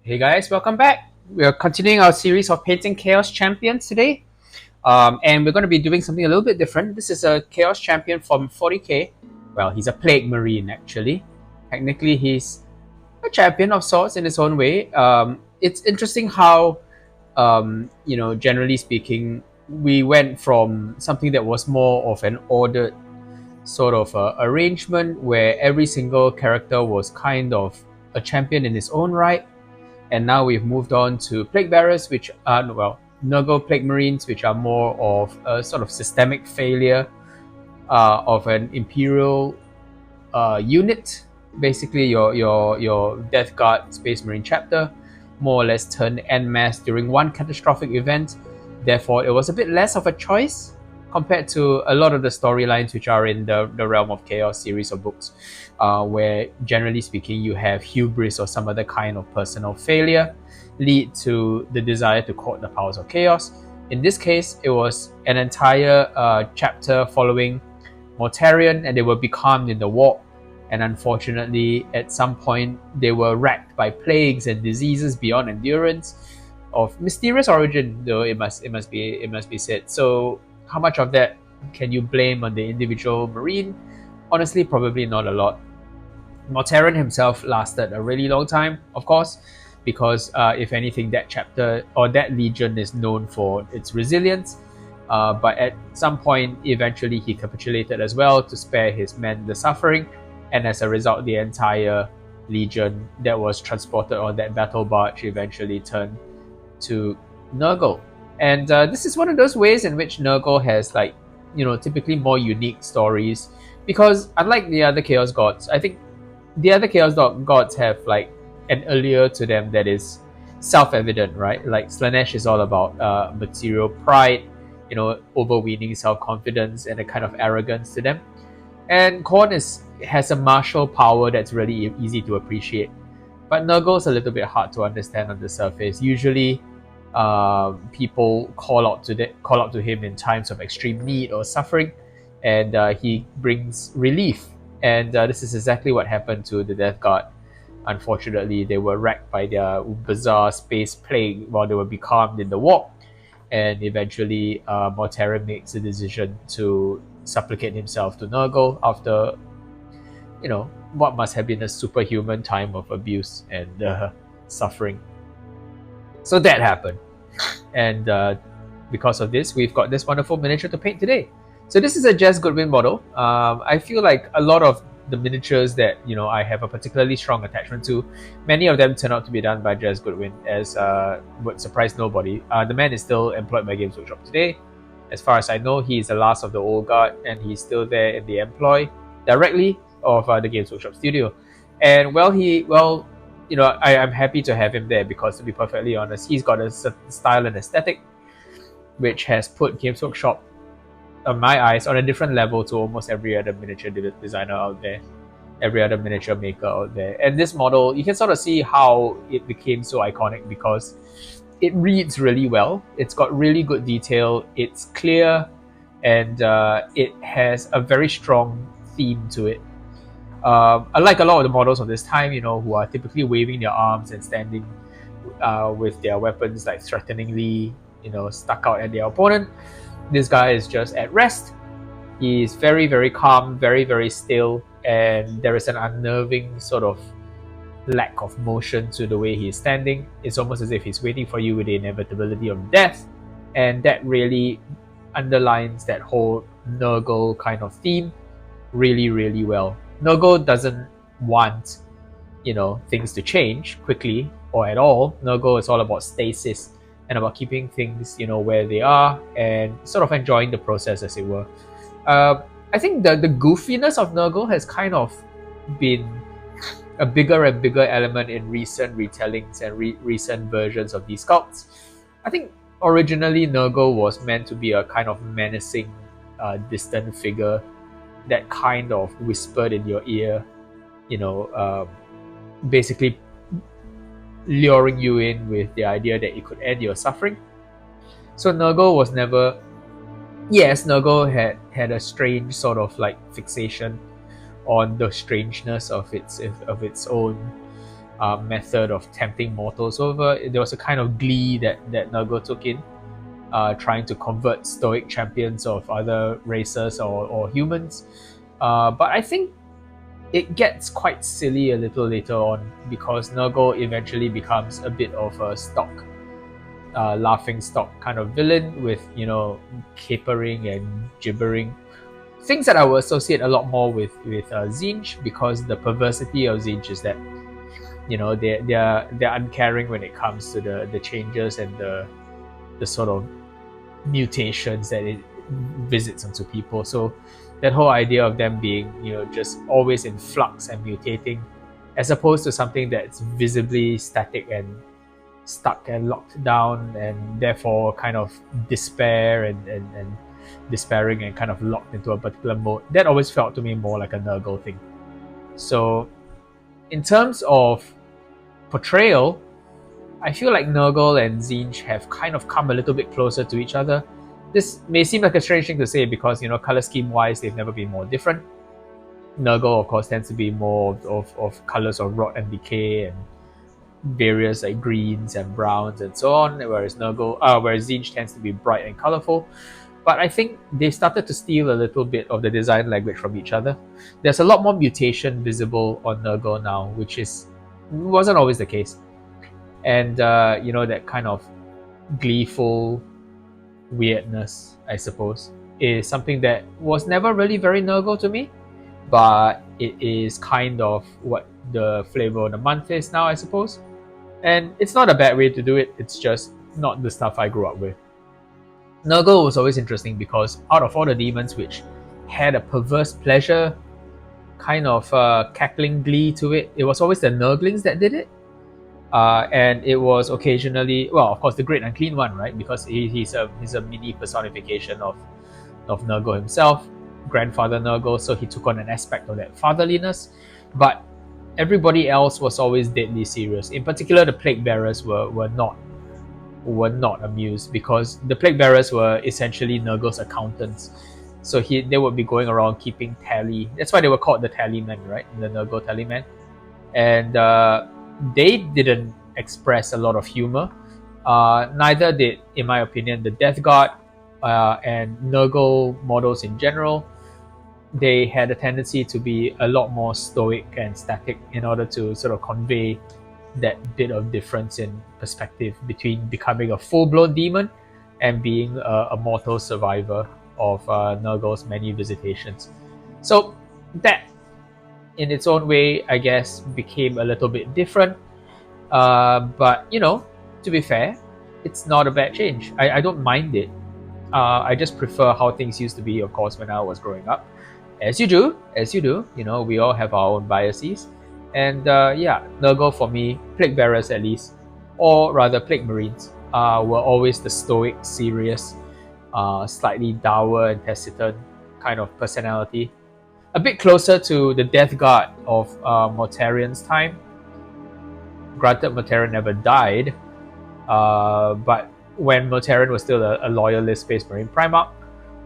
Hey guys, welcome back. We are continuing our series of painting Chaos Champions today. And we're going to be doing something a little bit different. This is a Chaos Champion from 40k. Well, he's a Plague Marine actually. Technically, he's a champion of sorts in his own way. It's interesting how, generally speaking, we went from something that was more of an ordered sort of arrangement where every single character was kind of a champion in his own right, and now we've moved on to Plague Bearers, which are, well, Nurgle Plague Marines, which are more of a sort of systemic failure of an Imperial unit. Basically, your Death Guard Space Marine chapter more or less turned en masse during one catastrophic event. Therefore, it was a bit less of a choice compared to a lot of the storylines which are in the Realm of Chaos series of books, where generally speaking you have hubris or some other kind of personal failure lead to the desire to court the powers of chaos. In this case, it was an entire chapter following Mortarion, and they were becalmed in the war. And unfortunately, at some point, they were racked by plagues and diseases beyond endurance, of mysterious origin, though it must be said. So, how much of that can you blame on the individual Marine? Honestly, probably not a lot. Mortarion himself lasted a really long time, of course, because if anything, that chapter or that legion is known for its resilience. But at some point, eventually, he capitulated as well to spare his men the suffering, and as a result, the entire legion that was transported on that battle barge eventually turned to Nurgle. And this is one of those ways in which Nurgle has, like, typically more unique stories, because unlike the other Chaos Gods, I think the other Chaos Gods have like an allure to them that is self-evident, right? Like Slanesh is all about material pride, overweening self-confidence and a kind of arrogance to them. And Khorne has a martial power that's really easy to appreciate. But Nurgle's a little bit hard to understand on the surface. Usually, people call out to him in times of extreme need or suffering, and he brings relief. And this is exactly what happened to the Death Guard. Unfortunately, they were wrecked by their bizarre space plague while they were becalmed in the war. And eventually, Mortarion makes a decision to supplicate himself to Nurgle after, what must have been a superhuman time of abuse and suffering. So that happened. And because of this, we've got this wonderful miniature to paint today. So this is a Jez Goodwin model. I feel like a lot of the miniatures that I have a particularly strong attachment to, many of them turn out to be done by Jez Goodwin, as would surprise nobody. The man is still employed by Games Workshop today. As far as I know, he's the last of the old guard, and he's still there in the employ directly of the Games Workshop studio. And I'm happy to have him there because, to be perfectly honest, he's got a certain style and aesthetic which has put Games Workshop, on my eyes, on a different level to almost every other miniature designer out there, every other miniature maker out there. And this model, you can sort of see how it became so iconic because it reads really well. It's got really good detail. It's clear, and it has a very strong theme to it. Unlike a lot of the models of this time, who are typically waving their arms and standing with their weapons like threateningly, stuck out at their opponent, this guy is just at rest. He's very, very calm, very, very still, and there is an unnerving sort of lack of motion to the way he's standing. It's almost as if he's waiting for you with the inevitability of death, and that really underlines that whole Nurgle kind of theme really, really well. Nurgle doesn't want, things to change quickly or at all. Nurgle is all about stasis and about keeping things, where they are and sort of enjoying the process, as it were. I think the goofiness of Nurgle has kind of been a bigger and bigger element in recent retellings and recent versions of these sculpts. I think originally Nurgle was meant to be a kind of menacing, distant figure that kind of whispered in your ear, basically luring you in with the idea that it could end your suffering. So Nurgle was never... Yes, Nurgle had a strange sort of like fixation on the strangeness of its own method of tempting mortals over. There was a kind of glee that Nurgle took in, trying to convert stoic champions of other races or humans. But I think it gets quite silly a little later on because Nurgle eventually becomes a bit of a laughing stock kind of villain with, capering and gibbering. Things that I will associate a lot more with Tzeentch, because the perversity of Tzeentch is that, they're uncaring when it comes to the changes and the sort of mutations that it visits onto people. So that whole idea of them being, just always in flux and mutating, as opposed to something that's visibly static and stuck and locked down, and therefore kind of despair and despairing and kind of locked into a particular mode. That always felt to me more like a Nurgle thing. So in terms of portrayal, I feel like Nurgle and Tzeentch have kind of come a little bit closer to each other. This may seem like a strange thing to say because, color scheme wise, they've never been more different. Nurgle, of course, tends to be more of colors of rot and decay and various like greens and browns and so on, whereas Tzeentch tends to be bright and colorful. But I think they started to steal a little bit of the design language from each other. There's a lot more mutation visible on Nurgle now, which wasn't always the case. And that kind of gleeful weirdness, I suppose, is something that was never really very Nurgle to me, but it is kind of what the flavor of the month is now, I suppose. And it's not a bad way to do it, it's just not the stuff I grew up with. Nurgle was always interesting because out of all the demons which had a perverse pleasure, kind of cackling glee to it, it was always the Nurglings that did it. And it was occasionally, well, of course, the Great Unclean One, right? Because he's a mini personification of Nurgle himself, grandfather Nurgle, so he took on an aspect of that fatherliness. But everybody else was always deadly serious. In particular, the Plague Bearers were not amused, because the Plague Bearers were essentially Nurgle's accountants. So they would be going around keeping tally. That's why they were called the Tallymen, right? The Nurgle Tallymen. And they didn't express a lot of humor. Neither did, in my opinion, the Death Guard and Nurgle models in general. They had a tendency to be a lot more stoic and static in order to sort of convey that bit of difference in perspective between becoming a full-blown demon and being a mortal survivor of Nurgle's many visitations. So that, in its own way, I guess, became a little bit different. But, to be fair, it's not a bad change. I don't mind it. I just prefer how things used to be, of course, when I was growing up. As you do, we all have our own biases. And Nurgle for me, Plague Bearers at least, or rather Plague Marines, were always the stoic, serious, slightly dour and taciturn kind of personality. A bit closer to the Death Guard of Mortarion's time. Granted, Mortarion never died, but when Mortarion was still a loyalist Space Marine Primarch,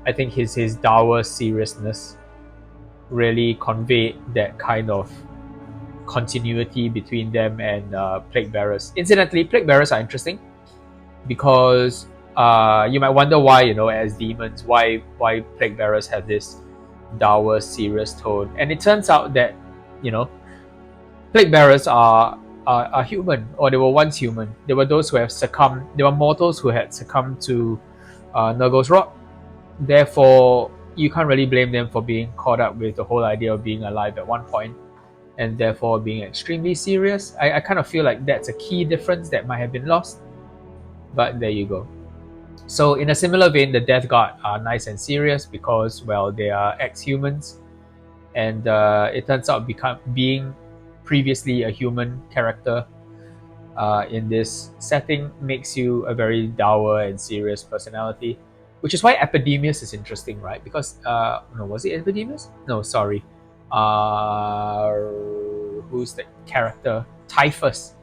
I think his dour seriousness really conveyed that kind of continuity between them and Plague Bearers. Incidentally, Plague Bearers are interesting because you might wonder why, as demons, why Plague Bearers have this dour, serious tone. And it turns out that, Plague Bearers are human, or they were once human. They were those who have succumbed. They were mortals who had succumbed to Nurgle's rot. Therefore, you can't really blame them for being caught up with the whole idea of being alive at one point, and therefore being extremely serious. I kind of feel like that's a key difference that might have been lost. But there you go. So in a similar vein, the Death Guard are nice and serious because, well, they are ex-humans, and it turns out being previously a human character in this setting makes you a very dour and serious personality, which is why Epidemius is interesting, right? Because was it Epidemius? No, sorry. Who's the character? Typhus.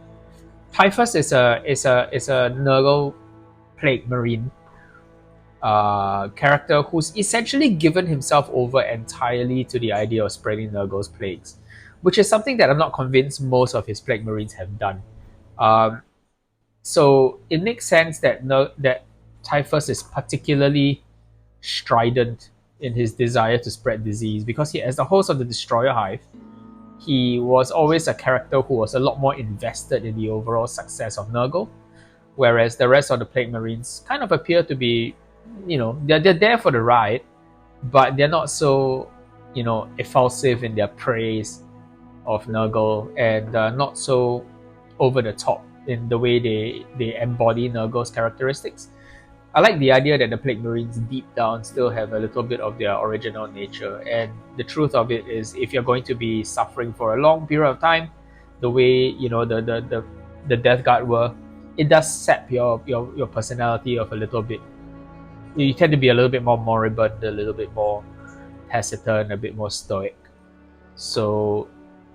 Typhus is a Nurgle Plague Marine character who's essentially given himself over entirely to the idea of spreading Nurgle's plagues. which is something that I'm not convinced most of his Plague Marines have done. So it makes sense that that Typhus is particularly strident in his desire to spread disease, because he, as the host of the Destroyer Hive, he was always a character who was a lot more invested in the overall success of Nurgle, whereas the rest of the Plague Marines kind of appear to be, they're there for the ride, but they're not so, effusive in their praise of Nurgle, and not so over the top in the way they embody Nurgle's characteristics. I like the idea that the Plague Marines deep down still have a little bit of their original nature, and the truth of it is, if you're going to be suffering for a long period of time, the way the Death Guard were, it does sap your personality of a little bit. You tend to be a little bit more moribund, a little bit more taciturn, a bit more stoic. So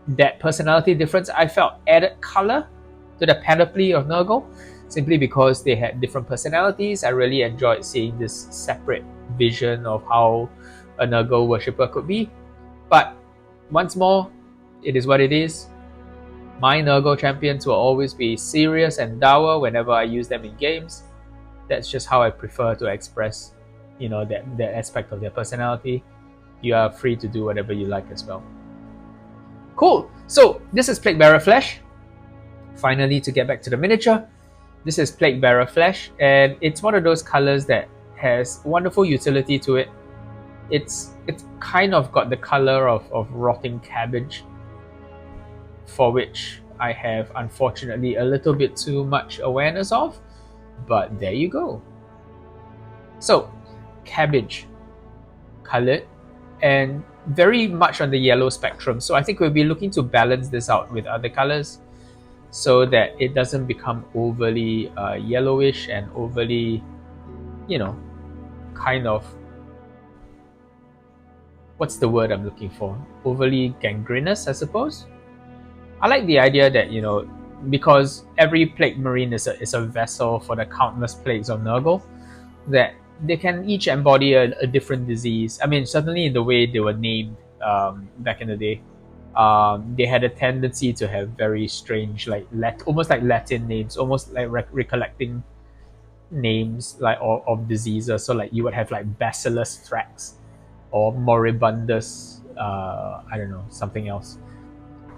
that personality difference, I felt, added color to the panoply of Nurgle, simply because they had different personalities. I really enjoyed seeing this separate vision of how a Nurgle worshipper could be. But once more, it is what it is. My Nurgle champions will always be serious and dour whenever I use them in games. That's just how I prefer to express, that aspect of their personality. You are free to do whatever you like as well. Cool. So this is Plaguebearer Flesh. Finally, to get back to the miniature, this is Plaguebearer Flesh, and it's one of those colors that has wonderful utility to it. It's kind of got the color of rotting cabbage, for which I have unfortunately a little bit too much awareness of, but there you go. So, cabbage colored and very much on the yellow spectrum. So I think we'll be looking to balance this out with other colors so that it doesn't become overly yellowish and overly, kind of, what's the word I'm looking for? Overly gangrenous, I suppose. I like the idea that, because every Plague Marine is a vessel for the countless plagues of Nurgle, that they can each embody a different disease. I mean, certainly in the way they were named back in the day. They had a tendency to have very strange, almost like Latin names, almost like recollecting names like of diseases. So like you would have like Bacillus thrax or Moribundus, I don't know, something else,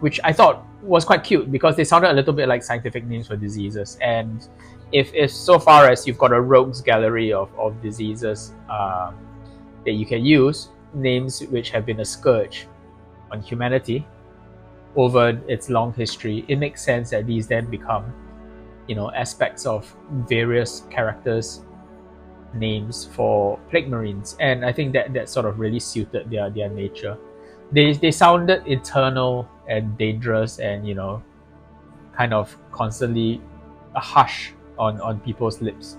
which I thought was quite cute because they sounded a little bit like scientific names for diseases. And if so far as you've got a rogues gallery of diseases that you can use, names which have been a scourge on humanity over its long history, it makes sense that these then become, aspects of various characters' names for Plague Marines. And I think that sort of really suited their nature. They sounded eternal and dangerous and, kind of constantly a hush on people's lips,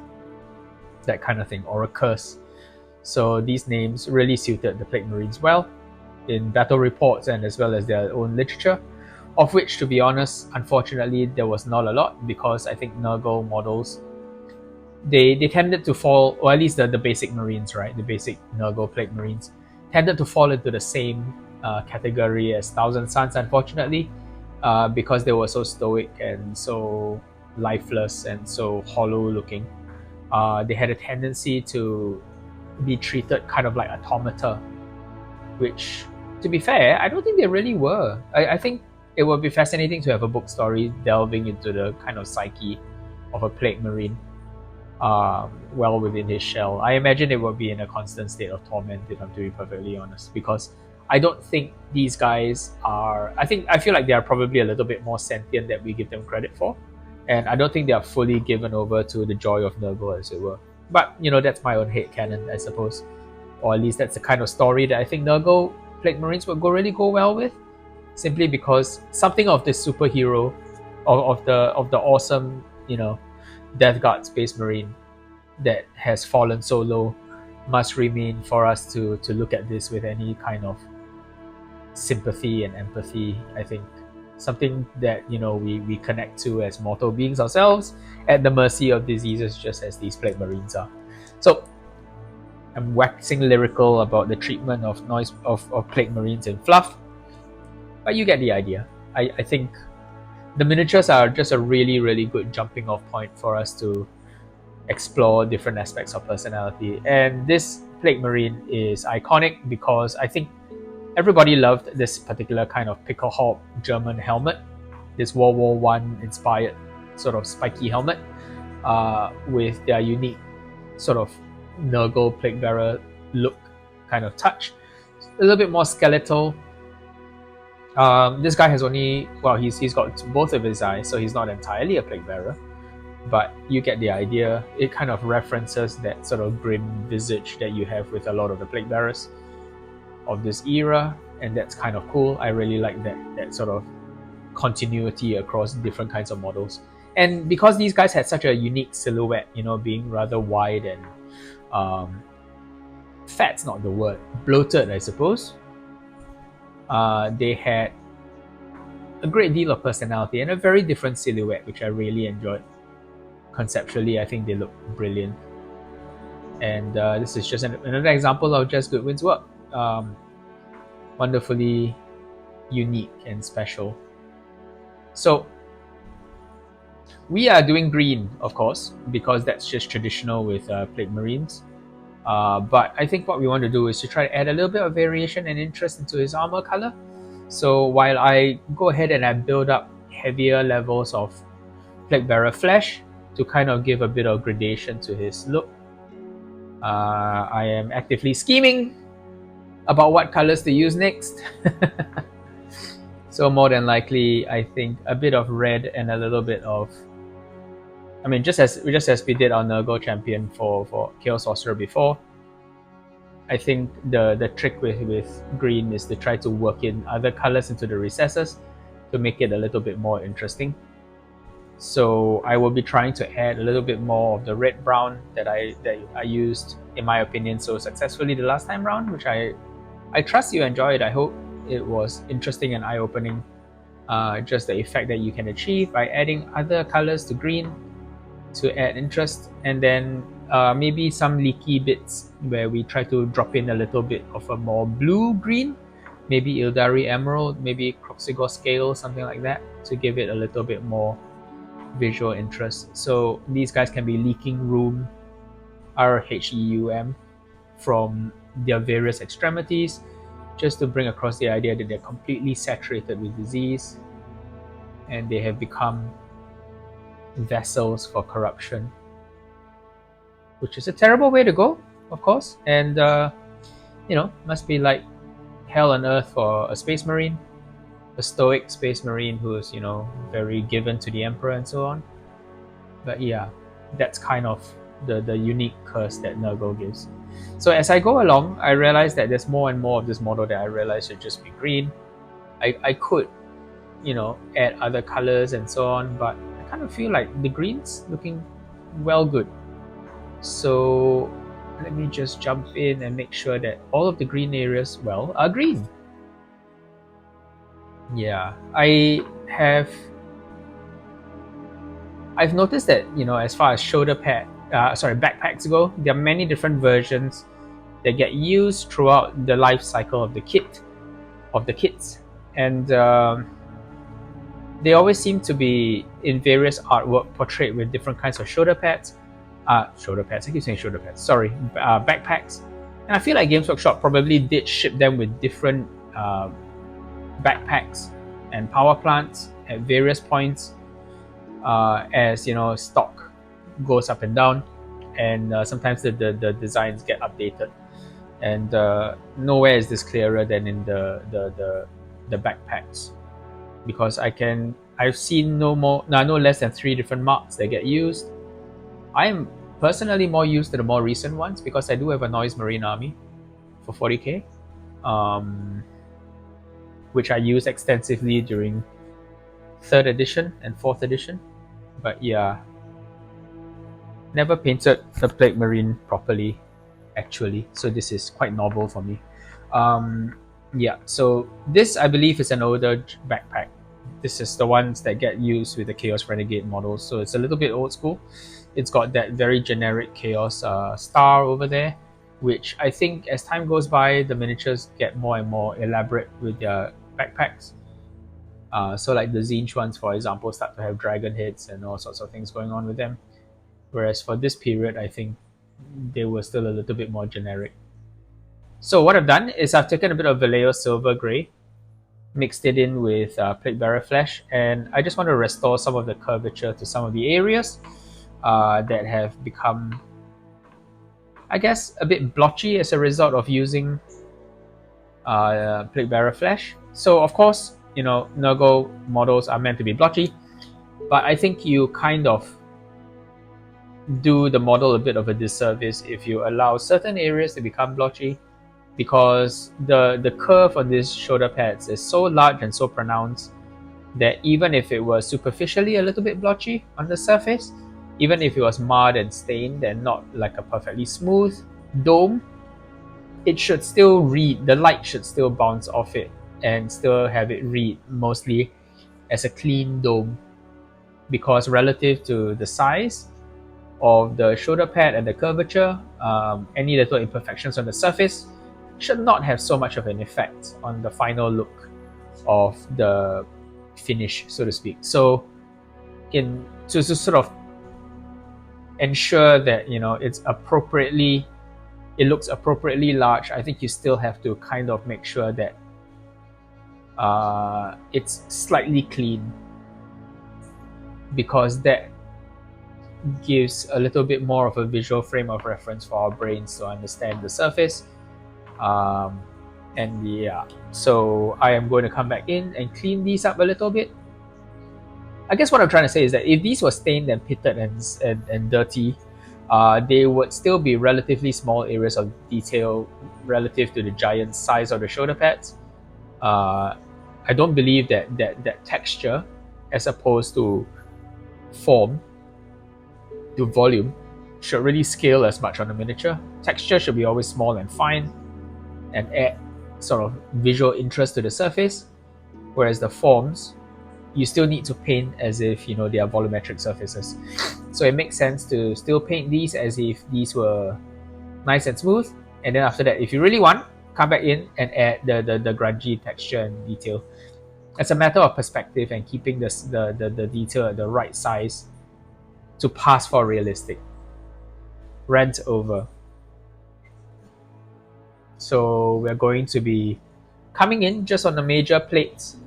that kind of thing, or a curse. So these names really suited the Plague Marines well in battle reports and as well as their own literature, of which, to be honest, unfortunately, there was not a lot, because I think Nurgle models, they tended to fall, or at least the basic Marines, right? The basic Nurgle Plague Marines tended to fall into the same category as Thousand Suns, unfortunately, because they were so stoic and so lifeless and so hollow looking. They had a tendency to be treated kind of like automata, which, to be fair, I don't think they really were. I think it would be fascinating to have a book story delving into the kind of psyche of a Plague Marine well within his shell. I imagine it would be in a constant state of torment, if I'm to be perfectly honest, because I don't think these guys are... I feel like they are probably a little bit more sentient than we give them credit for, and I don't think they are fully given over to the joy of Nurgle, as it were. But, that's my own headcanon, I suppose. Or at least that's the kind of story that I think Nurgle Plague Marines would really go well with, simply because something of this superhero, of the awesome, Death Guard Space Marine that has fallen so low must remain for us to look at this with any kind of sympathy and empathy. I think something that we connect to as mortal beings ourselves, at the mercy of diseases, just as these Plague Marines are. So I'm waxing lyrical about the treatment of Plague Marines in fluff. But you get the idea. I think the miniatures are just a really, really good jumping off point for us to explore different aspects of personality. And this Plague Marine is iconic because I think everybody loved this particular kind of picklehawk German helmet, this World War One inspired sort of spiky helmet with their unique sort of Nurgle Plague Bearer look kind of touch. A little bit more skeletal. This guy has only, well, he's got both of his eyes, so he's not entirely a Plague Bearer, but you get the idea. It kind of references that sort of grim visage that you have with a lot of the Plague Bearers of this era, and that's kind of cool. I really like that sort of continuity across different kinds of models. And because these guys had such a unique silhouette, you know, being rather wide and fat's not the word, bloated, I suppose. They had a great deal of personality and a very different silhouette, which I really enjoyed. Conceptually, I think they look brilliant. And this is just another example of Jez Goodwin's work. Wonderfully unique and special. So we are doing green, of course, because that's just traditional with Plague Marines. But I think what we want to do is to try to add a little bit of variation and interest into his armor color. So while I go ahead and I build up heavier levels of Plague Bearer flesh to kind of give a bit of gradation to his look, I am actively scheming about what colors to use next. So more than likely, I think a bit of red and a little bit of, I mean, just as we did on Nurgle Champion for Chaos Sorcerer before, I think the trick with green is to try to work in other colors into the recesses to make it a little bit more interesting. So I will be trying to add a little bit more of the red brown that I used, in my opinion, so successfully the last time round, which I trust you enjoyed. I hope it was interesting and eye-opening. Just the effect that you can achieve by adding other colors to green to add interest, and then maybe some leaky bits where we try to drop in a little bit of a more blue-green, maybe Ildari Emerald, maybe Croxigor Scale, something like that, to give it a little bit more visual interest. So these guys can be leaking rheum, RHEUM, from their various extremities, just to bring across the idea that they're completely saturated with disease and they have become vessels for corruption, which is a terrible way to go, of course. And you know, must be like hell on earth for a space marine, a stoic space marine who is, you know, very given to the emperor and so on. But yeah, that's kind of the unique curse that Nurgle gives. So as I go along, I realize that there's more and more of this model that I realize should just be green. I could, you know, add other colors and so on, but I kind of feel like the green's looking well good. So let me just jump in and make sure that all of the green areas, well, are green. Yeah, I've noticed that, you know, as far as backpacks go, there are many different versions that get used throughout the life cycle of the kits, and they always seem to be in various artwork portrayed with different kinds of shoulder pads. I keep saying shoulder pads. Sorry, backpacks. And I feel like Games Workshop probably did ship them with different backpacks and power plants at various points, as you know, stock goes up and down, and sometimes the designs get updated. And nowhere is this clearer than in the backpacks, because I've seen no less than 3 different marks that get used. I am personally more used to the more recent ones because I do have a Noise Marine army for 40k, which I use extensively during 3rd edition and 4th edition. But yeah, never painted a Plague Marine properly, actually, so this is quite novel for me. Yeah, so this I believe is an older backpack. This is the ones that get used with the Chaos Renegade models, so it's a little bit old school. It's got that very generic Chaos star over there, which I think as time goes by, the miniatures get more and more elaborate with their backpacks. So like the Zinch ones, for example, start to have dragon heads and all sorts of things going on with them. Whereas for this period, I think they were still a little bit more generic. So what I've done is I've taken a bit of Vallejo Silver Grey, mixed it in with Plague Bearer Flesh, and I just want to restore some of the curvature to some of the areas that have become, I guess, a bit blotchy as a result of using Plague Bearer Flesh. So of course, you know, Nurgle models are meant to be blotchy, but I think you kind of do the model a bit of a disservice if you allow certain areas to become blotchy, because the curve on these shoulder pads is so large and so pronounced that even if it was superficially a little bit blotchy on the surface, even if it was marred and stained and not like a perfectly smooth dome, it should still read, the light should still bounce off it and still have it read mostly as a clean dome, because relative to the size of the shoulder pad and the curvature, any little imperfections on the surface should not have so much of an effect on the final look of the finish, so to speak. So, to sort of ensure that, you know, it looks appropriately large, I think you still have to kind of make sure that it's slightly clean, because that gives a little bit more of a visual frame of reference for our brains to understand the surface. And yeah, so I am going to come back in and clean these up a little bit. I guess what I'm trying to say is that if these were stained and pitted and dirty, they would still be relatively small areas of detail relative to the giant size of the shoulder pads. I don't believe that texture, as opposed to form, to volume, should really scale as much on the miniature. Texture should be always small and fine and add sort of visual interest to the surface, whereas the forms, you still need to paint as if, you know, they are volumetric surfaces. So it makes sense to still paint these as if these were nice and smooth, and then after that, if you really want, come back in and add the grungy texture and detail. It's a matter of perspective and keeping the detail at the right size to pass for realistic. Rent over. So we're going to be coming in just on the major plates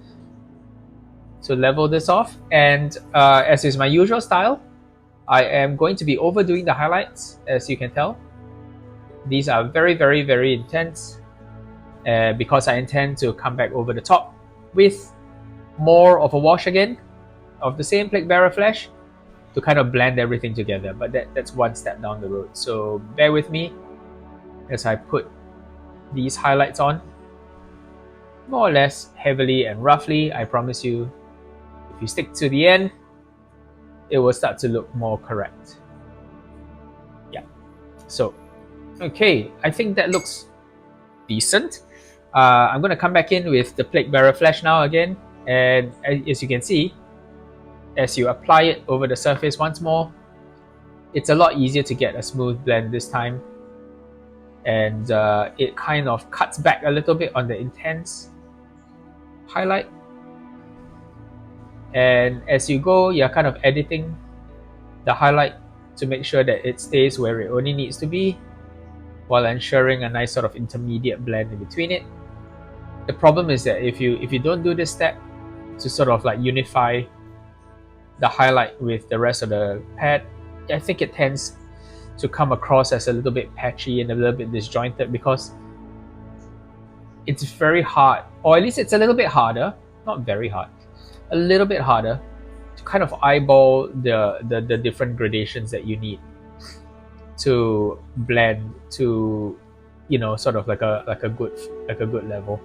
to level this off, and as is my usual style, I am going to be overdoing the highlights, as you can tell. These are very, very, very intense, because I intend to come back over the top with more of a wash again of the same Plague Bearer Flesh to kind of blend everything together, but that's one step down the road. So bear with me as I put these highlights on more or less heavily and roughly. I promise you, if you stick to the end, it will start to look more correct. Yeah. So, okay, I think that looks decent. I'm going to come back in with the Plague Bearer Flesh now again, and as you can see, as you apply it over the surface once more, it's a lot easier to get a smooth blend this time, and it kind of cuts back a little bit on the intense highlight. And as you go, you're kind of editing the highlight to make sure that it stays where it only needs to be, while ensuring a nice sort of intermediate blend in between it. The problem is that if you don't do this step to sort of like unify the highlight with the rest of the pad, I think it tends to come across as a little bit patchy and a little bit disjointed, because it's very hard, or at least it's a little bit harder, not very hard, a little bit harder to kind of eyeball the different gradations that you need to blend to, you know, sort of like a good level.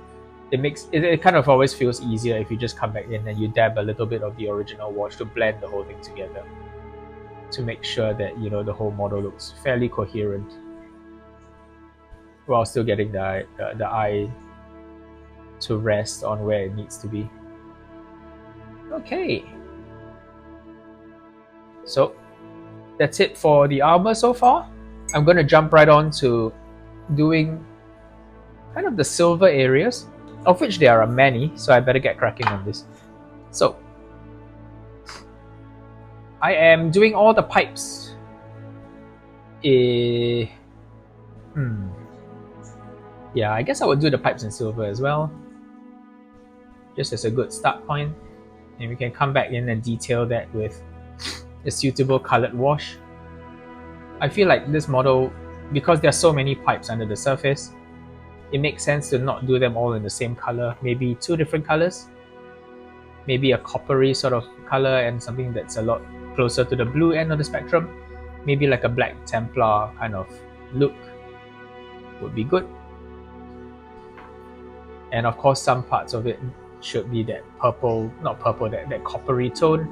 It kind of always feels easier if you just come back in and you dab a little bit of the original wash to blend the whole thing together, to make sure that, you know, the whole model looks fairly coherent while still getting the eye to rest on where it needs to be. Okay, so that's it for the armor so far. I'm going to jump right on to doing kind of the silver areas, of which there are many, so I better get cracking on this. So I am doing all the pipes. Yeah, I guess I would do the pipes in silver as well, just as a good start point. And we can come back in and detail that with a suitable colored wash. I feel like this model, because there are so many pipes under the surface, it makes sense to not do them all in the same color. Maybe two different colors. Maybe a coppery sort of color and something that's a lot closer to the blue end of the spectrum. Maybe like a Black Templar kind of look would be good. And of course, some parts of it should be that purple, not purple, that coppery tone,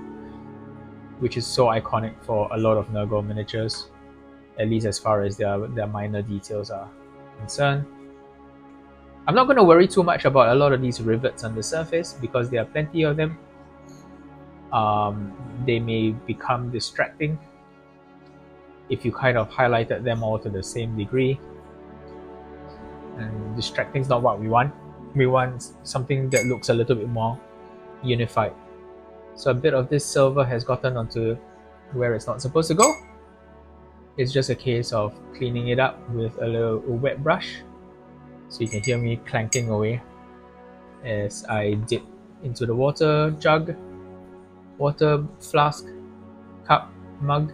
which is so iconic for a lot of Nurgle miniatures, at least as far as their minor details are concerned. I'm not going to worry too much about a lot of these rivets on the surface because there are plenty of them. They may become distracting if you kind of highlighted them all to the same degree. And distracting is not what we want. We want something that looks a little bit more unified. So a bit of this silver has gotten onto where it's not supposed to go. It's just a case of cleaning it up with a wet brush. So you can hear me clanking away as I dip into the water jug, water flask, cup, mug,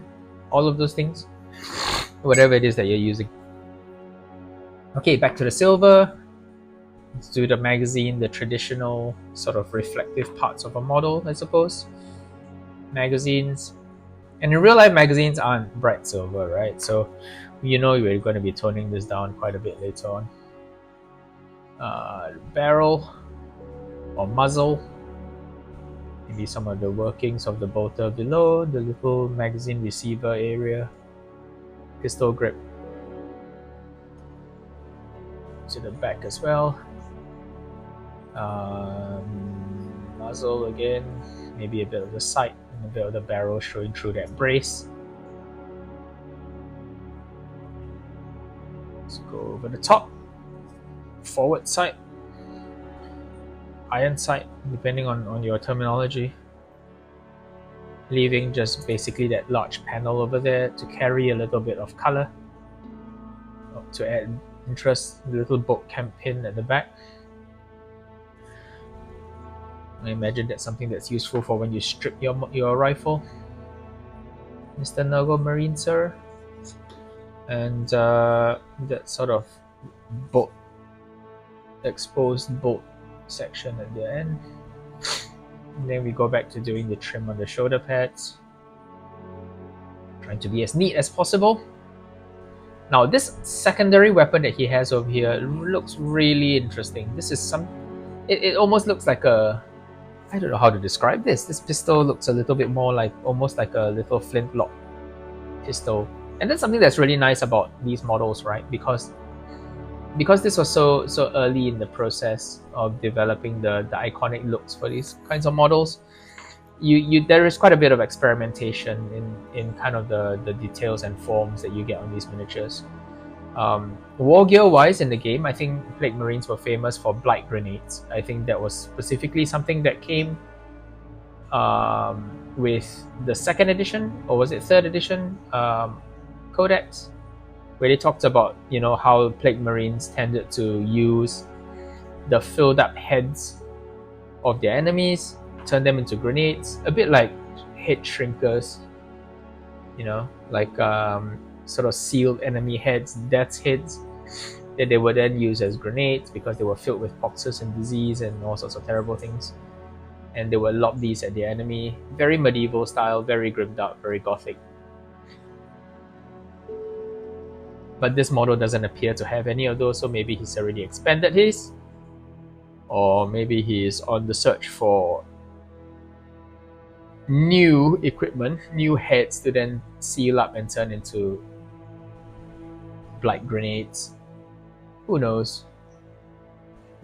all of those things, whatever it is that you're using. Okay, back to the silver. Let's do the magazine, the traditional sort of reflective parts of a model, I suppose. Magazines. And in real life, magazines aren't bright silver, right? So you know we're going to be toning this down quite a bit later on. Barrel or muzzle. Maybe some of the workings of the bolter below, the little magazine receiver area. Pistol grip. To the back as well. Muzzle again, maybe a bit of the sight and a bit of the barrel showing through that brace. Let's go over the top. Forward sight, iron sight, depending on your terminology. Leaving just basically that large panel over there to carry a little bit of color, to add interest. The little bolt camp pin at the back. I imagine that's something that's useful for when you strip your rifle, Mr. Nurgle Marine, sir. And that sort of bolt, exposed bolt section at the end. And then we go back to doing the trim on the shoulder pads. Trying to be as neat as possible. Now this secondary weapon that he has over here looks really interesting. This is it almost looks like a, I don't know how to describe this. This pistol looks a little bit more like, almost like a little flintlock pistol. And that's something that's really nice about these models, right? Because this was so early in the process of developing the iconic looks for these kinds of models, there is quite a bit of experimentation in kind of the details and forms that you get on these miniatures. War gear wise in the game, I think Plague Marines were famous for blight grenades. I think that was specifically something that came with the second edition, or was it third edition, Codex, where they talked about, you know, how Plague Marines tended to use the filled up heads of their enemies, turn them into grenades, a bit like head shrinkers, you know, like sort of sealed enemy heads, death's heads, that they would then use as grenades because they were filled with poxes and disease and all sorts of terrible things. And they would lob these at the enemy. Very medieval style, very grimmed out, very gothic. But this model doesn't appear to have any of those, so maybe he's already expanded his. Or maybe he is on the search for new equipment, new heads to then seal up and turn into blight grenades. Who knows?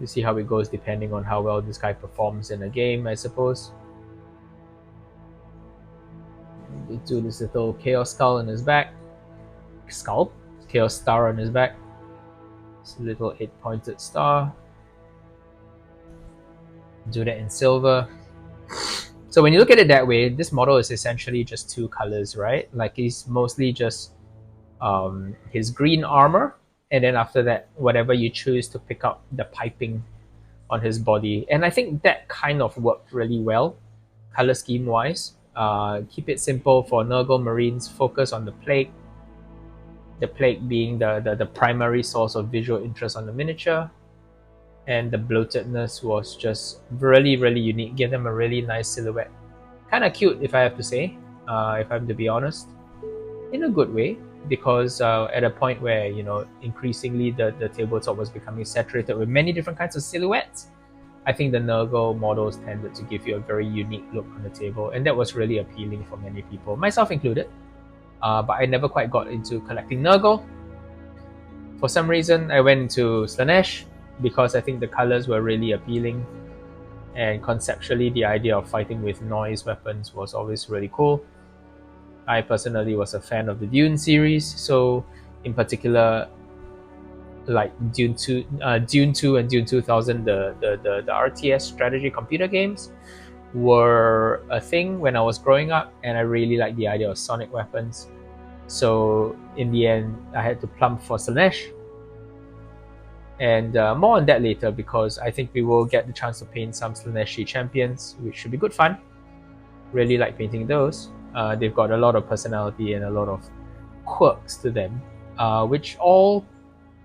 You see how it goes depending on how well this guy performs in a game, I suppose. We do this little Chaos Skull on his back. Skull? Chaos Star on his back. It's a little 8-pointed star. Do that in silver. So when you look at it that way, this model is essentially just two colors, right? Like he's mostly just his green armor, and then after that, whatever you choose to pick up the piping on his body. And I think that kind of worked really well, color scheme wise. Keep it simple for Nurgle Marines, focus on the plague. The plague being the primary source of visual interest on the miniature. And the bloatedness was just really, really unique. Give them a really nice silhouette. Kind of cute, if I have to say, if I have to be honest, in a good way. Because at a point where, you know, increasingly the tabletop was becoming saturated with many different kinds of silhouettes, I think the Nurgle models tended to give you a very unique look on the table, and that was really appealing for many people, myself included. But I never quite got into collecting Nurgle. For some reason, I went into Slaanesh because I think the colors were really appealing, and conceptually, the idea of fighting with noise weapons was always really cool. I personally was a fan of the Dune series, so in particular, like Dune 2 and Dune 2000, the RTS strategy computer games were a thing when I was growing up, and I really liked the idea of sonic weapons. So in the end, I had to plump for Slaanesh, and more on that later, because I think we will get the chance to paint some Slaaneshi champions, which should be good fun. Really like painting those. They've got a lot of personality and a lot of quirks to them, which all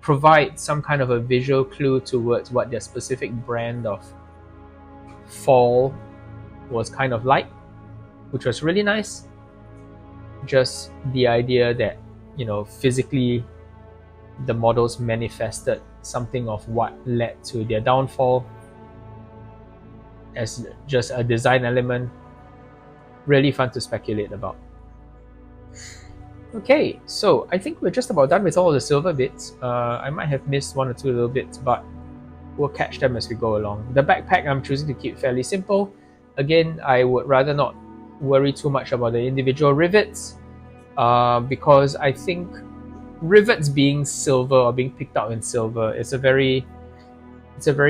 provide some kind of a visual clue towards what their specific brand of fall was kind of like, which was really nice. Just the idea that, you know, physically the models manifested something of what led to their downfall as just a design element. Really fun to speculate about. Okay, so I think we're just about done with all the silver bits. I might have missed one or two little bits, but we'll catch them as we go along. The backpack I'm choosing to keep fairly simple. Again, I would rather not worry too much about the individual rivets, because I think rivets being silver or being picked out in silver is a very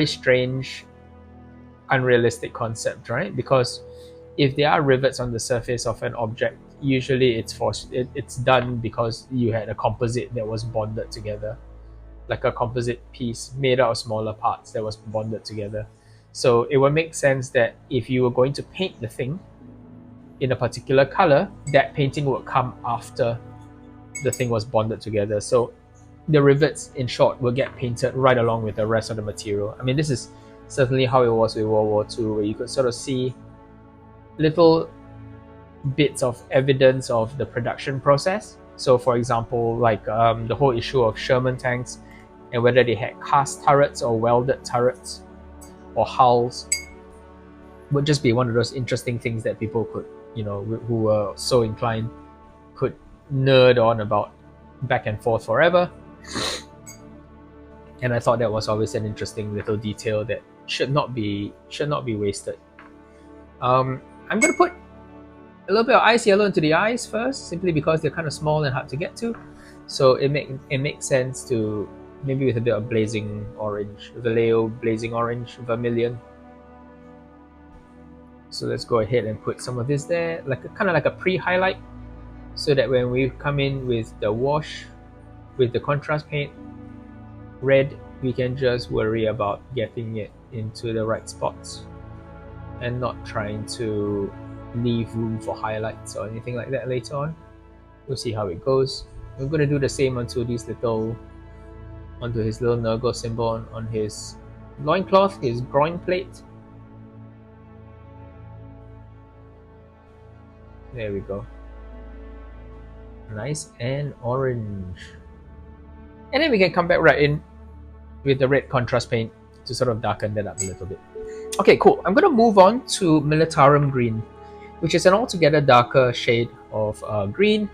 strange, unrealistic concept, right? Because if there are rivets on the surface of an object, usually it's done because you had a composite that was bonded together, like a composite piece made out of smaller parts that was bonded together. So it would make sense that if you were going to paint the thing in a particular color, that painting would come after the thing was bonded together. So the rivets, in short, will get painted right along with the rest of the material. I mean, this is certainly how it was with World War II, where you could sort of see little bits of evidence of the production process. So, for example, like the whole issue of Sherman tanks and whether they had cast turrets or welded turrets or hulls would just be one of those interesting things that people could, you know, who were so inclined, could nerd on about back and forth forever. And I thought that was always an interesting little detail that should not be wasted. I'm gonna put a little bit of ice yellow into the eyes first, simply because they're kind of small and hard to get to. So it makes sense to maybe with a bit of blazing orange, Vallejo blazing orange, vermilion. So let's go ahead and put some of this there, kind of like a pre-highlight, so that when we come in with the wash, with the contrast paint, red, we can just worry about getting it into the right spots and not trying to leave room for highlights or anything like that later on. We'll see how it goes. We're going to do the same onto his little Nurgle symbol on his loincloth, his groin plate. There we go. Nice and orange. And then we can come back right in with the red contrast paint to sort of darken that up a little bit. Okay, cool. I'm going to move on to Militarum Green, which is an altogether darker shade of green.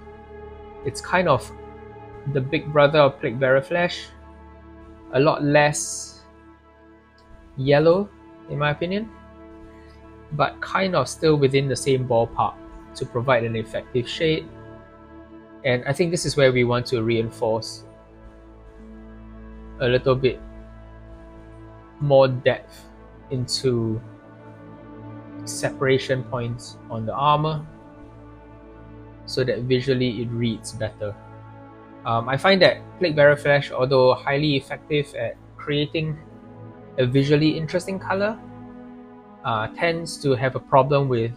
It's kind of the big brother of Plaguebearer Flesh. A lot less yellow, in my opinion, but kind of still within the same ballpark to provide an effective shade. And I think this is where we want to reinforce a little bit more depth into separation points on the armor so that visually it reads better. I find that Plague Flesh, although highly effective at creating a visually interesting color, tends to have a problem with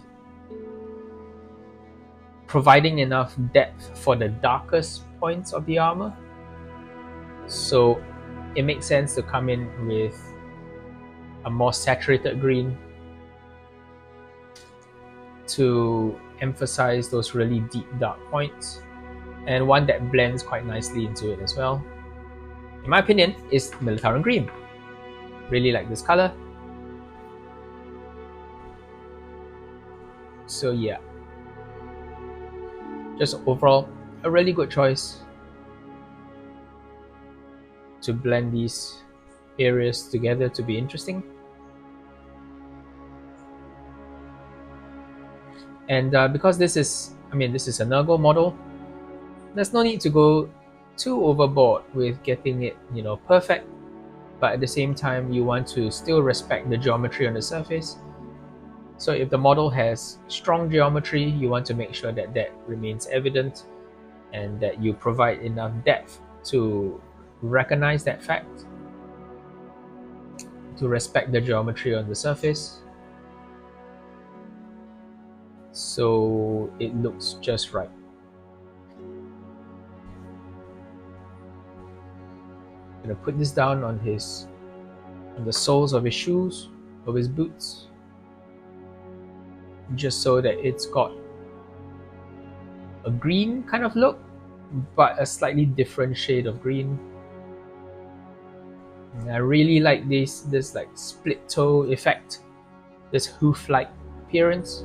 providing enough depth for the darkest points of the armor. So it makes sense to come in with a more saturated green to emphasize those really deep dark points, and one that blends quite nicely into it as well. In my opinion, is Militarum Green. Really like this color. So yeah, just overall a really good choice to blend these areas together to be interesting. And because this is a Nurgle model, there's no need to go too overboard with getting it, perfect. But at the same time, you want to still respect the geometry on the surface. So if the model has strong geometry, you want to make sure that that remains evident and that you provide enough depth to recognize that fact, to respect the geometry on the surface, so it looks just right. I'm gonna put this down on the soles of his shoes, of his boots, just so that it's got a green kind of look, but a slightly different shade of green. And I really like this like split toe effect, this hoof-like appearance.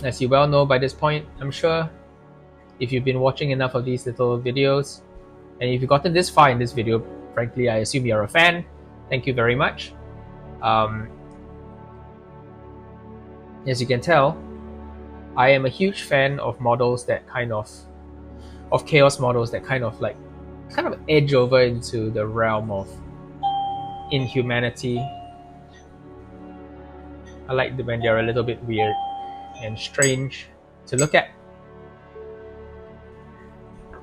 As you well know by this point, I'm sure, if you've been watching enough of these little videos, and if you've gotten this far in this video, frankly, I assume you're a fan. Thank you very much. As you can tell, I am a huge fan of models that of chaos models that kind of edge over into the realm of inhumanity. I like when they're a little bit weird and strange to look at.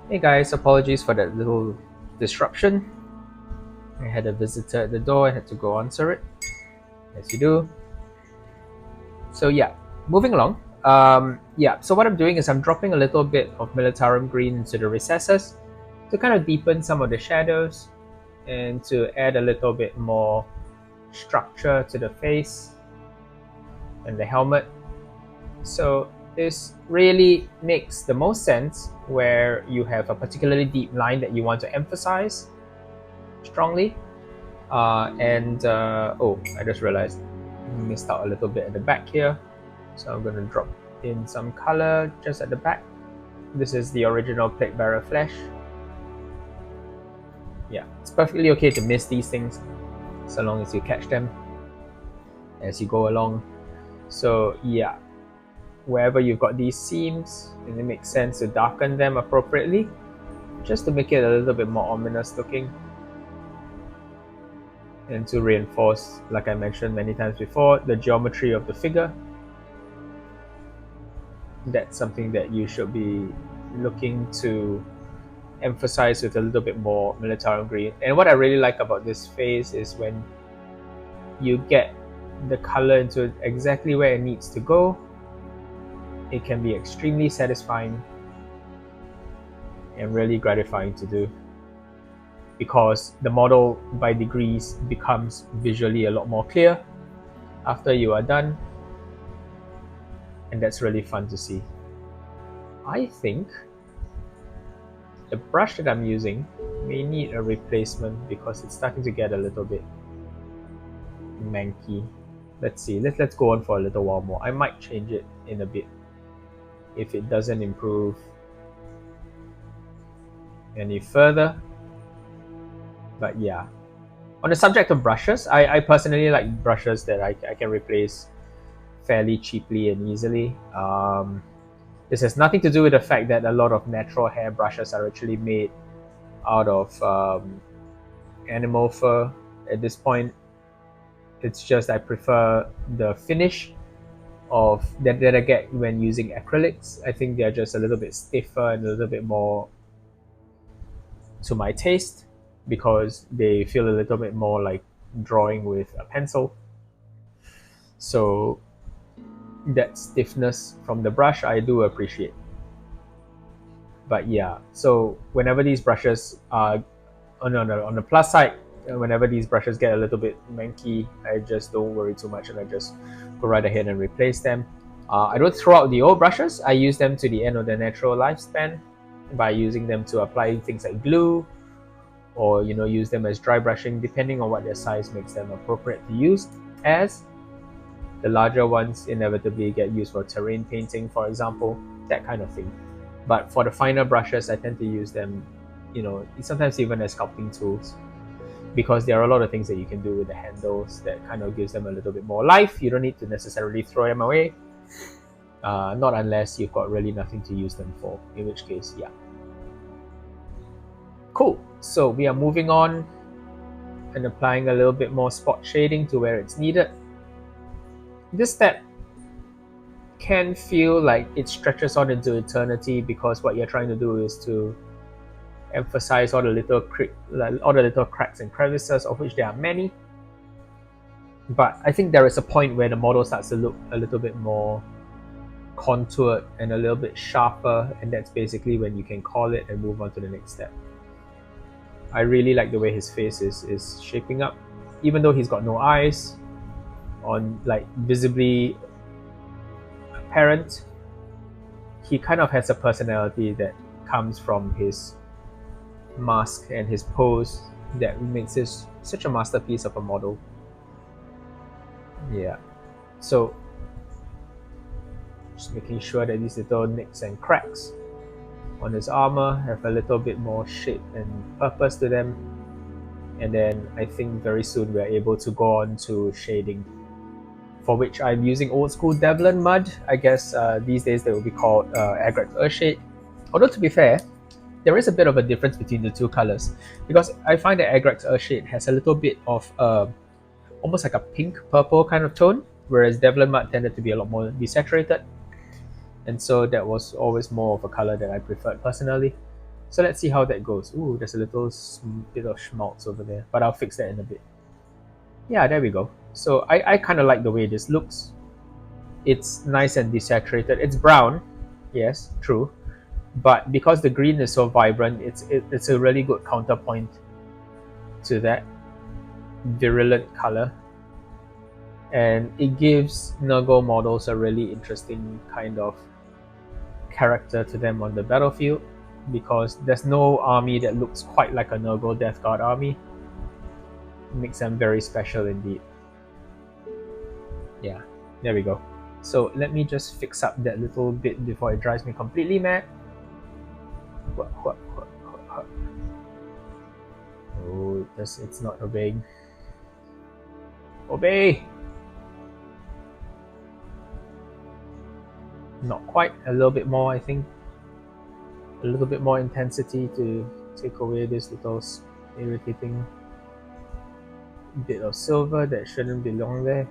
Hey guys, apologies for that little disruption. I had a visitor at the door, I had to go answer it, as you do. So yeah, moving along. So what I'm doing is I'm dropping a little bit of Militarum Green into the recesses to kind of deepen some of the shadows and to add a little bit more structure to the face and the helmet. So this really makes the most sense where you have a particularly deep line that you want to emphasize strongly. I just realized I missed out a little bit at the back here. So I'm going to drop in some color just at the back. This is the original Plague Flesh. Yeah, it's perfectly okay to miss these things so long as you catch them as you go along. So yeah, wherever you've got these seams, and it makes sense to darken them appropriately, just to make it a little bit more ominous looking, and to reinforce, like I mentioned many times before, the geometry of the figure. That's something that you should be looking to emphasize with a little bit more Militarum Green. And what I really like about this face is when you get the color into exactly where it needs to go, it can be extremely satisfying and really gratifying to do, because the model by degrees becomes visually a lot more clear after you are done, and that's really fun to see. I think the brush that I'm using may need a replacement because it's starting to get a little bit manky. Let's see, let's go on for a little while more. I might change it in a bit if it doesn't improve any further. But yeah, on the subject of brushes, I personally like brushes that I can replace fairly cheaply and easily. This has nothing to do with the fact that a lot of natural hair brushes are actually made out of animal fur at this point. It's just I prefer the finish of that I get when using acrylics. I think they're just a little bit stiffer and a little bit more to my taste because they feel a little bit more like drawing with a pencil. So that stiffness from the brush I do appreciate. But yeah, so whenever these brushes are on the plus side, whenever these brushes get a little bit manky, I just don't worry too much and I just go right ahead and replace them. I don't throw out the old brushes. I use them to the end of their natural lifespan by using them to apply things like glue, or use them as dry brushing depending on what their size makes them appropriate to use as. The larger ones inevitably get used for terrain painting, for example, that kind of thing. But for the finer brushes, I tend to use them, sometimes even as sculpting tools, because there are a lot of things that you can do with the handles that kind of gives them a little bit more life. You don't need to necessarily throw them away, not unless you've got really nothing to use them for, in which case, yeah. Cool. So we are moving on and applying a little bit more spot shading to where it's needed. This step can feel like it stretches on into eternity because what you're trying to do is to emphasize all the little cracks and crevices, of which there are many. But I think there is a point where the model starts to look a little bit more contoured and a little bit sharper, and that's basically when you can call it and move on to the next step. I really like the way his face is shaping up, even though he's got no eyes on like visibly apparent. He kind of has a personality that comes from his mask and his pose that makes this such a masterpiece of a model. Yeah, so just making sure that these little nicks and cracks on his armor have a little bit more shape and purpose to them. And then I think very soon we're able to go on to shading, for which I'm using old school Devlin mud. I guess these days they will be called Aggaros Earthshade. Although to be fair, there is a bit of a difference between the two colors, because I find that Aggaros Earthshade has a little bit of almost like a pink purple kind of tone, whereas Devlin mud tended to be a lot more desaturated. And so that was always more of a color that I preferred personally. So let's see how that goes. Ooh, there's a little bit of schmaltz over there, but I'll fix that in a bit. Yeah, there we go. So I kind of like the way this looks. It's nice and desaturated. It's brown, yes, true. But because the green is so vibrant, it's a really good counterpoint to that virulent color. And it gives Nurgle models a really interesting kind of character to them on the battlefield, because there's no army that looks quite like a Nurgle Death Guard army. It makes them very special indeed. Yeah, there we go. So let me just fix up that little bit before it drives me completely mad. Oh, it's not obeying. Obey! Not quite. A little bit more, I think. A little bit more intensity to take away this little irritating bit of silver that shouldn't belong there.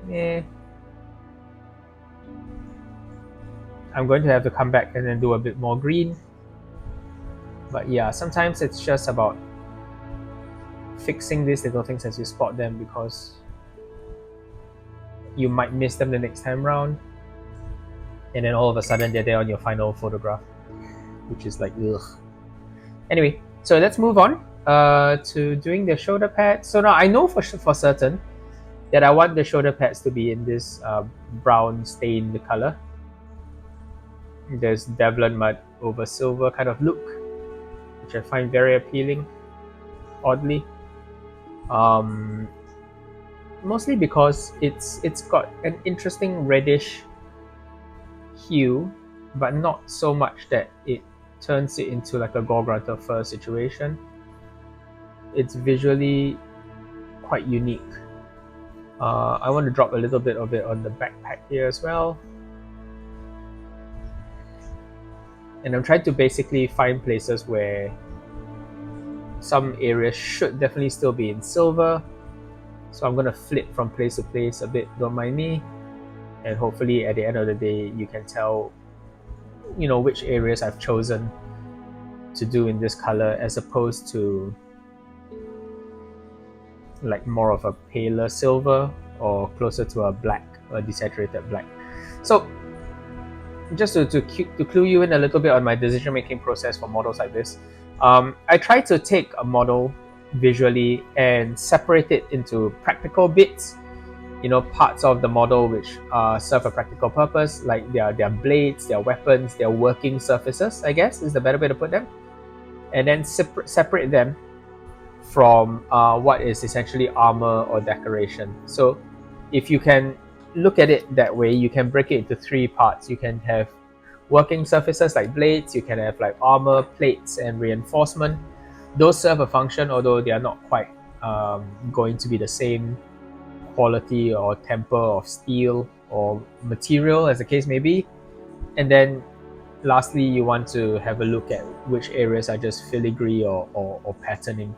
Yeah. I'm going to have to come back and then do a bit more green. But yeah, sometimes it's just about fixing these little things as you spot them, because you might miss them the next time round, and then all of a sudden they're there on your final photograph, which is like ugh. Anyway, so let's move on to doing the shoulder pads. So now I know for certain that I want the shoulder pads to be in this brown stained color. There's Devlin mud over silver kind of look, which I find very appealing, oddly. Mostly because it's got an interesting reddish hue, but not so much that it turns it into like a Gorgrunter fur situation. It's visually quite unique. I want to drop a little bit of it on the backpack here as well. And I'm trying to basically find places where Some areas should definitely still be in silver. So I'm going to flip from place to place a bit, don't mind me. And hopefully at the end of the day, you can tell, which areas I've chosen to do in this color as opposed to like more of a paler silver or closer to a black, a desaturated black. So just to clue you in a little bit on my decision making process for models like this, I try to take a model visually and separate it into practical bits, parts of the model which serve a practical purpose, like their blades, their weapons, their working surfaces, I guess is the better way to put them, and then separate them from what is essentially armor or decoration. So if you can look at it that way, you can break it into three parts. You can have working surfaces like blades, you can have like armor, plates, and reinforcement. Those serve a function, although they are not quite going to be the same quality or temper of steel or material as the case may be. And then lastly, you want to have a look at which areas are just filigree or patterning.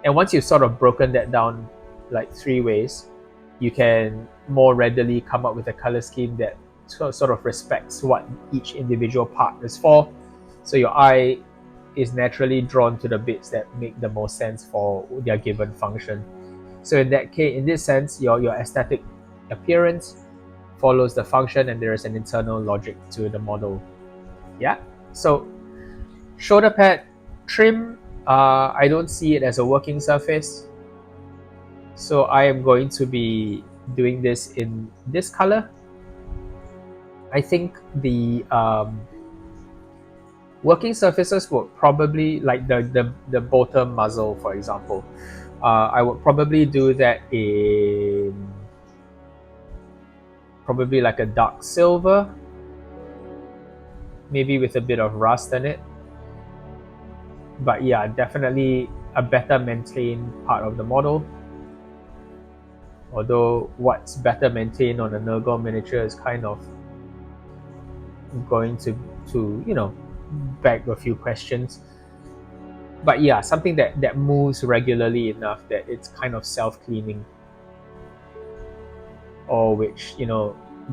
And once you've sort of broken that down like three ways, you can more readily come up with a color scheme that sort of respects what each individual part is for. So your eye is naturally drawn to the bits that make the most sense for their given function. So in that case, in this sense, your aesthetic appearance follows the function, and there is an internal logic to the model. Yeah. So shoulder pad trim, I don't see it as a working surface. So I am going to be doing this in this color. I think the working surfaces would probably, like the bottom muzzle, for example, I would probably do that in probably like a dark silver, maybe with a bit of rust in it. But yeah, definitely a better maintained part of the model. Although what's better maintained on a Nurgle miniature is kind of going to beg a few questions. But yeah, something that moves regularly enough that it's kind of self-cleaning, or which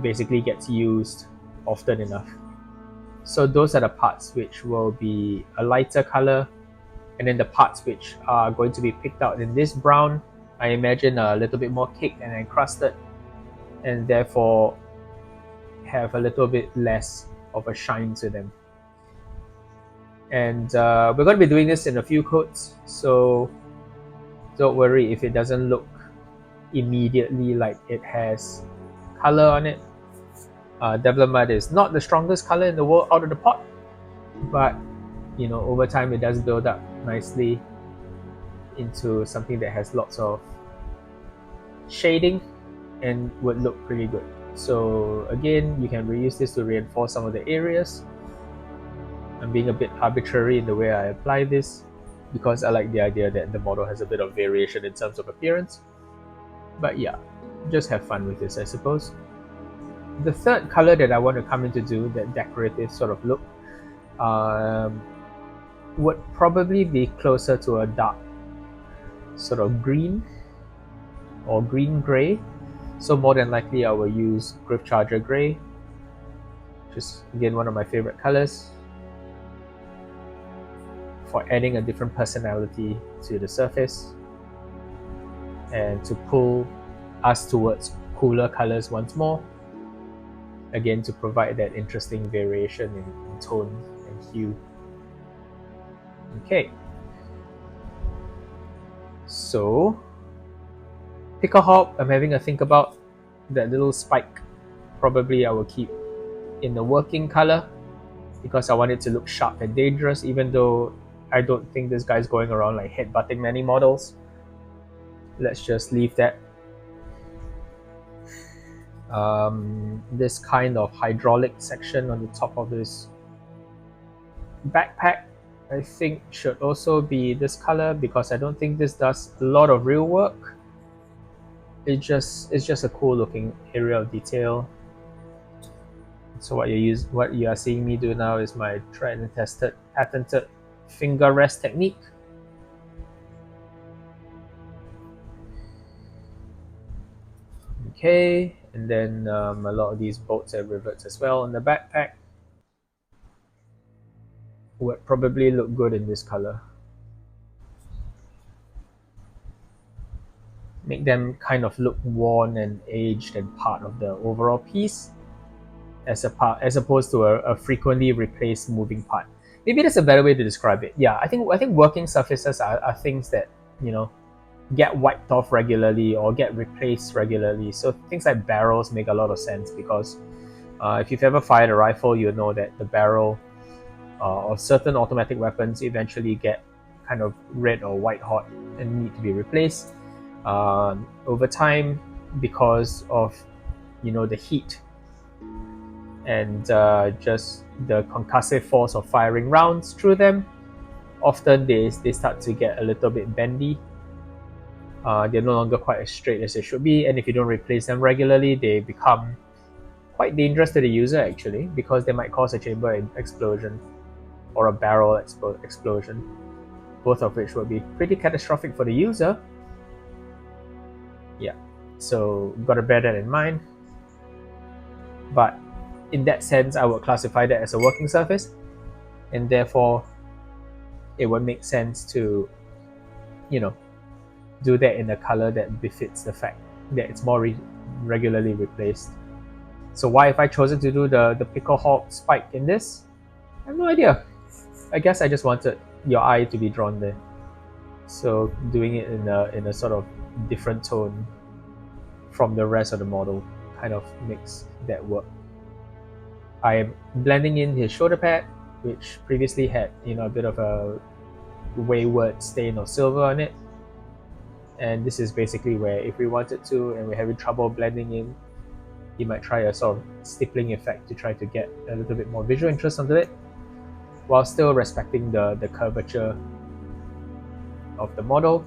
basically gets used often enough. So those are the parts which will be a lighter color, and then the parts which are going to be picked out in this brown, I imagine a little bit more caked and encrusted, and therefore have a little bit less of a shine to them. And we're going to be doing this in a few coats, so don't worry if it doesn't look immediately like it has color on it. Devler Mud is not the strongest color in the world out of the pot, but over time it does build up nicely into something that has lots of shading and would look pretty good. So again, you can reuse this to reinforce some of the areas. I'm being a bit arbitrary in the way I apply this because I like the idea that the model has a bit of variation in terms of appearance. But yeah, just have fun with this, I suppose. The third color that I want to come in to do that decorative sort of look would probably be closer to a dark sort of green or green-gray. So more than likely I will use Gryphcharger Gray, which is again one of my favorite colors, for adding a different personality to the surface and to pull us towards cooler colors once more, again to provide that interesting variation in tone and hue. Okay, so Picker Hawk, I'm having a think about that little spike. Probably I will keep in the working color because I want it to look sharp and dangerous, even though I don't think this guy's going around like headbutting many models. Let's just leave that. This kind of hydraulic section on the top of this backpack, I think should also be this color because I don't think this does a lot of real work. It's just a cool looking area of detail. So what you are seeing me do now is my tried and tested, patented finger rest technique. Okay, and then a lot of these bolts and rivets as well on the backpack would probably look good in this color. Make them kind of look worn and aged and part of the overall piece, as opposed to a frequently replaced moving part. Maybe that's a better way to describe it. Yeah, I think working surfaces are things that, you know, get wiped off regularly or get replaced regularly. So things like barrels make a lot of sense, because if you've ever fired a rifle, you know that the barrel of certain automatic weapons eventually get kind of red or white hot and need to be replaced over time, because of, you know, the heat and just the concussive force of firing rounds through them. Often they start to get a little bit bendy. They're no longer quite as straight as they should be, and if you don't replace them regularly, they become quite dangerous to the user actually, because they might cause a chamber explosion or a barrel explosion, both of which would be pretty catastrophic for the user. Yeah, so gotta bear that in mind. But in that sense, I would classify that as a working surface, and therefore it would make sense to, you know, do that in a color that befits the fact that it's more regularly replaced. So why have I chosen to do the Picklehawk spike in this? I have no idea. I guess I just wanted your eye to be drawn there. So doing it in a sort of different tone from the rest of the model kind of makes that work. I am blending in his shoulder pad, which previously had, you know, a bit of a wayward stain of silver on it. And this is basically where, if we wanted to and we're having trouble blending in, you might try a sort of stippling effect to try to get a little bit more visual interest onto it, while still respecting the curvature of the model.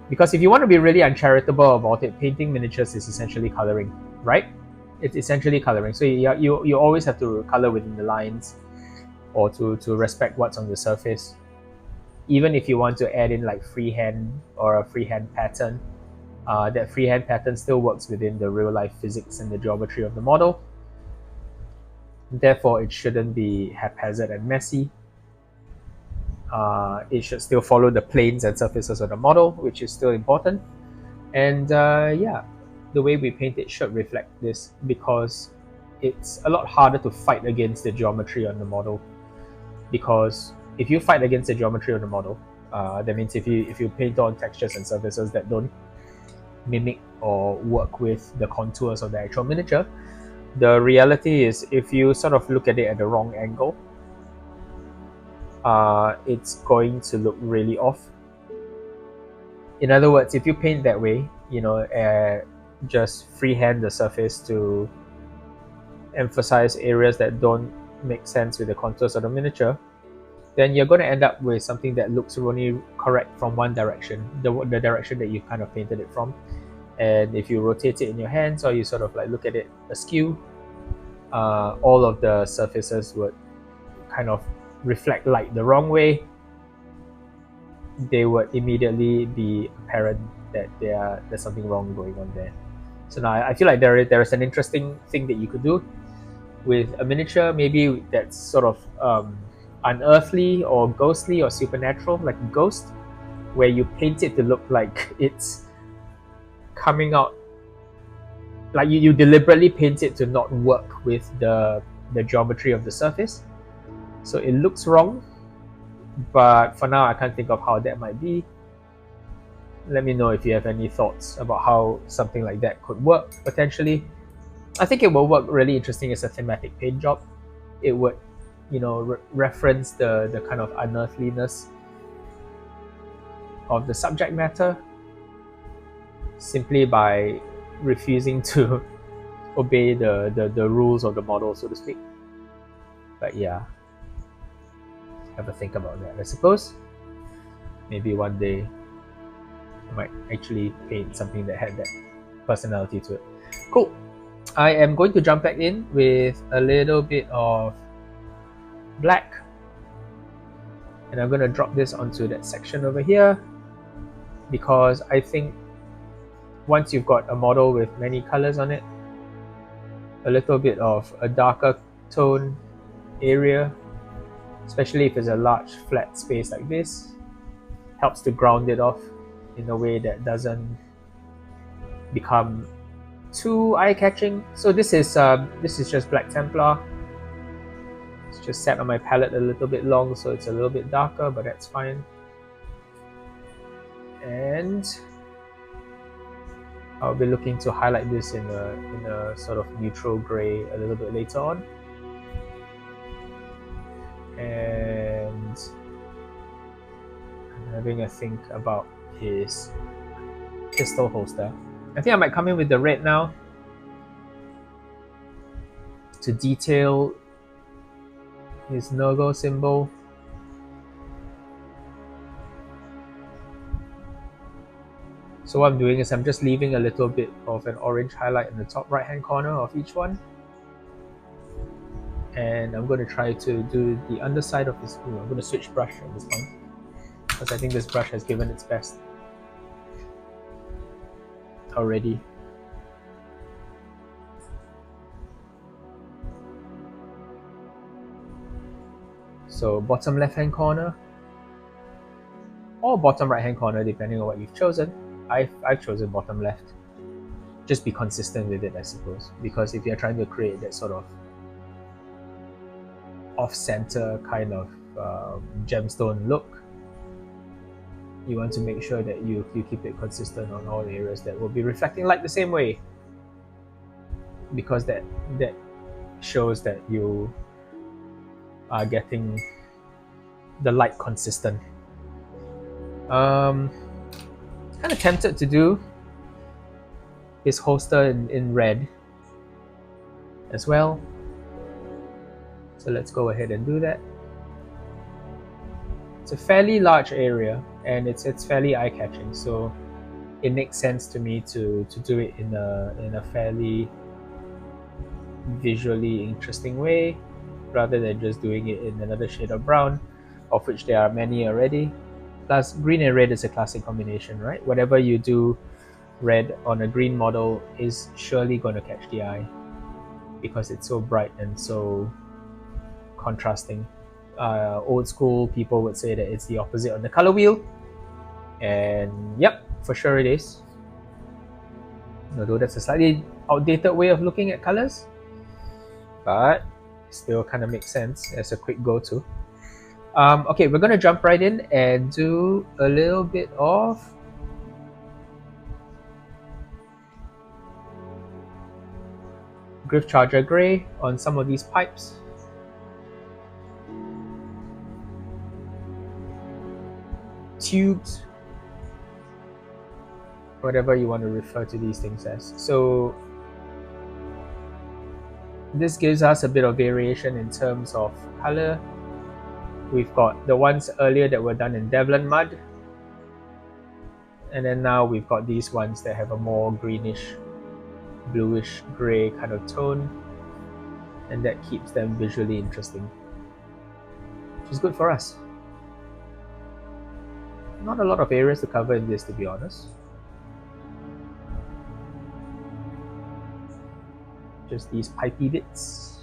Because if you want to be really uncharitable about it, painting miniatures is essentially coloring, right? It's essentially coloring. So you always have to color within the lines, or to respect what's on the surface. Even if you want to add in like freehand or a freehand pattern, that freehand pattern still works within the real life physics and the geometry of the model. Therefore, it shouldn't be haphazard and messy. It should still follow the planes and surfaces of the model, which is still important. And yeah, the way we paint it should reflect this, because it's a lot harder to fight against the geometry on the model. Because if you fight against the geometry of the model, that means if you paint on textures and surfaces that don't mimic or work with the contours of the actual miniature, the reality is, if you sort of look at it at the wrong angle, it's going to look really off. In other words, if you paint that way, you know, just freehand the surface to emphasize areas that don't make sense with the contours of the miniature, then you're going to end up with something that looks only correct from one direction, the direction that you kind of painted it from. And if you rotate it in your hands, or you sort of like look at it askew, all of the surfaces would kind of reflect light the wrong way. They would immediately be apparent that there's something wrong going on there. So now I feel like there is an interesting thing that you could do with a miniature, maybe that's sort of unearthly or ghostly or supernatural, like a ghost, where you paint it to look like it's coming out, like you deliberately paint it to not work with the geometry of the surface, so it looks wrong. But for now, I can't think of how that might be. Let me know if you have any thoughts about how something like that could work potentially. I think it will work really interesting as a thematic paint job. It would, you know, reference the kind of unearthliness of the subject matter, simply by refusing to obey the rules of the model, so to speak. But yeah, have a think about that, I suppose. Maybe one day I might actually paint something that had that personality to it. Cool. I am going to jump back in with a little bit of black, and I'm going to drop this onto that section over here. because I think once you've got a model with many colors on it, a little bit of a darker tone area, especially if it's a large flat space like this, helps to ground it off in a way that doesn't become too eye-catching. So this is just Black Templar. It's just set on my palette a little bit long, so it's a little bit darker, but that's fine. And I'll be looking to highlight this in a sort of neutral gray a little bit later on. And I'm having a think about his pistol holster. I think I might come in with the red now to detail his Nurgle symbol. So what I'm doing is I'm just leaving a little bit of an orange highlight in the top right hand corner of each one. And I'm going to try to do the underside of his... I'm going to switch brush at this point, because I think this brush has given its best already. So bottom left hand corner, or bottom right hand corner, depending on what you've chosen. I've chosen bottom left. Just be consistent with it, I suppose, because if you're trying to create that sort of off-center kind of gemstone look, you want to make sure that you keep it consistent on all areas that will be reflecting light the same way, because that shows that you are getting the light consistent. Kind of tempted to do his holster in red as well, so let's go ahead and do that. It's a fairly large area and it's fairly eye-catching, so it makes sense to me to do it in a fairly visually interesting way, rather than just doing it in another shade of brown, of which there are many already. Plus, green and red is a classic combination, right? Whatever you do red on a green model is surely going to catch the eye, because it's so bright and so contrasting. Old school people would say that it's the opposite on the color wheel, and yep, for sure it is. Although that's a slightly outdated way of looking at colors, but still kind of makes sense as a quick go-to. Okay, we're gonna jump right in and do a little bit of Gryphcharger Grey on some of these pipes. Tubes, whatever you want to refer to these things as. So this gives us a bit of variation in terms of color. We've got the ones earlier that were done in Devlan mud, and then now we've got these ones that have a more greenish, bluish gray kind of tone, and that keeps them visually interesting, which is good for us. Not a lot of areas to cover in this, to be honest. Just these pipey bits.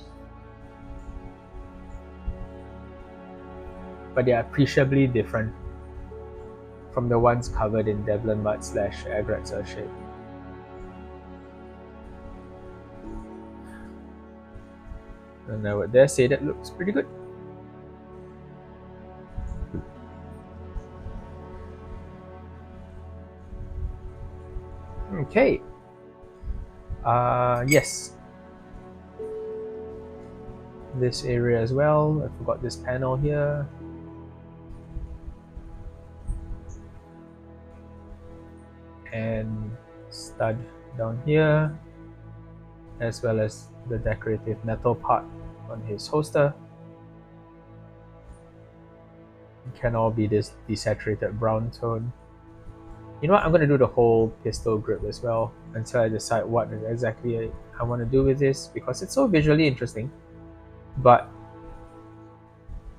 But they are appreciably different from the ones covered in Devlan mud / Aggaros Earthshade. And I would dare say that looks pretty good. Okay. Yes. This area as well. I forgot this panel here. And stud down here, as well as the decorative metal part on his holster. It can all be this desaturated brown tone. You know what, I'm going to do the whole pistol grip as well until I decide what exactly I want to do with this, because it's so visually interesting. But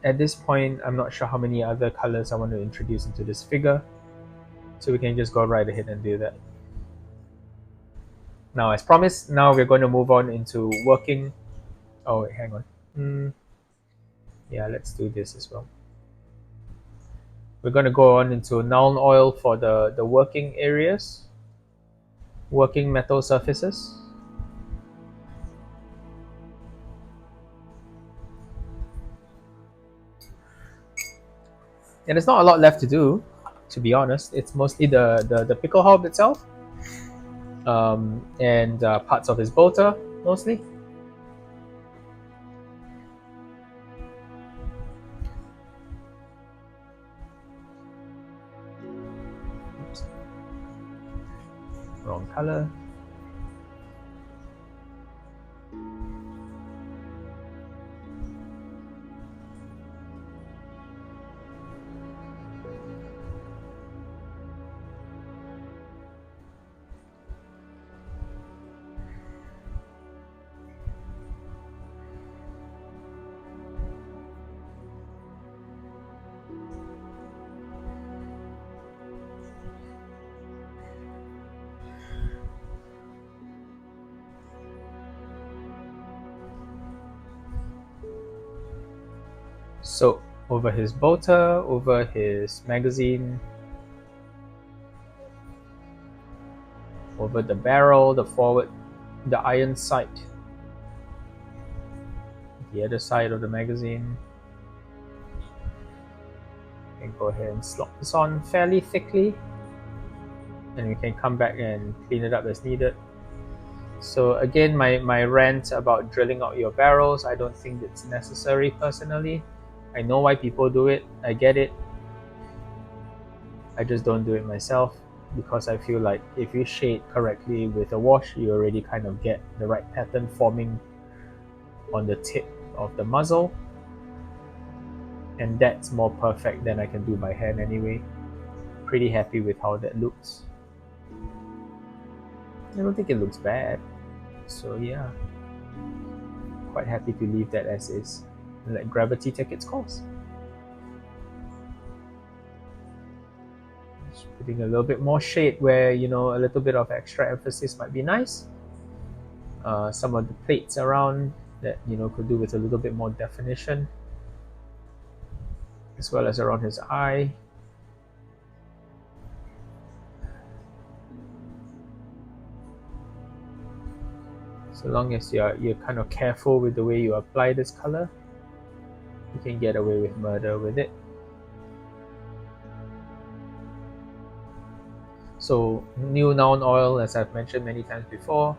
at this point, I'm not sure how many other colors I want to introduce into this figure. So we can just go right ahead and do that. Now, as promised, now we're going to move on into working. Oh, wait, hang on. Yeah, let's do this as well. We're going to go on into null oil for the working areas, working metal surfaces. And there's not a lot left to do, to be honest. It's mostly the pickle hub itself, and parts of his bolter, mostly. Oops. Wrong color. So over his bolter, over his magazine, over the barrel, the forward, the iron sight, the other side of the magazine. And go ahead and slot this on fairly thickly, and we can come back and clean it up as needed. So again, my rant about drilling out your barrels, I don't think it's necessary personally. I know why people do it, I get it. I just don't do it myself, because I feel like if you shade correctly with a wash, you already kind of get the right pattern forming on the tip of the muzzle, and that's more perfect than I can do by hand anyway. Pretty happy with how that looks. I don't think it looks bad, so yeah, quite happy to leave that as is and let gravity take its course. Just putting a little bit more shade where, you know, a little bit of extra emphasis might be nice. Some of the plates around that, you know, could do with a little bit more definition, as well as around his eye. So long as you're kind of careful with the way you apply this color, you can get away with murder with it. So new noun oil, as I've mentioned many times before,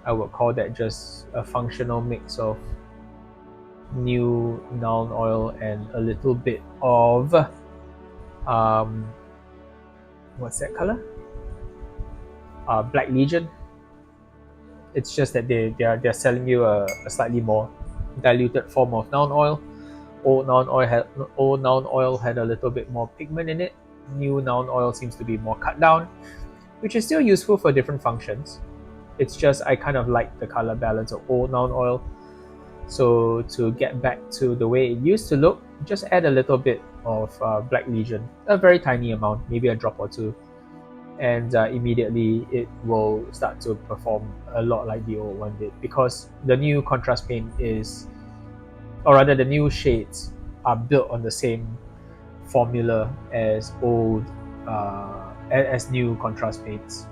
I would call that just a functional mix of new noun oil and a little bit of what's that color? Black Legion. It's just that they're selling you a slightly more diluted form of noun oil. Old noun oil had a little bit more pigment in it. New noun oil seems to be more cut down, which is still useful for different functions. It's just I kind of like the color balance of old noun oil. So to get back to the way it used to look, just add a little bit of Black Legion, a very tiny amount, maybe a drop or two, and immediately it will start to perform a lot like the old one did, because the new contrast paint is, or rather the new shades are built on the same formula as as new contrast paints.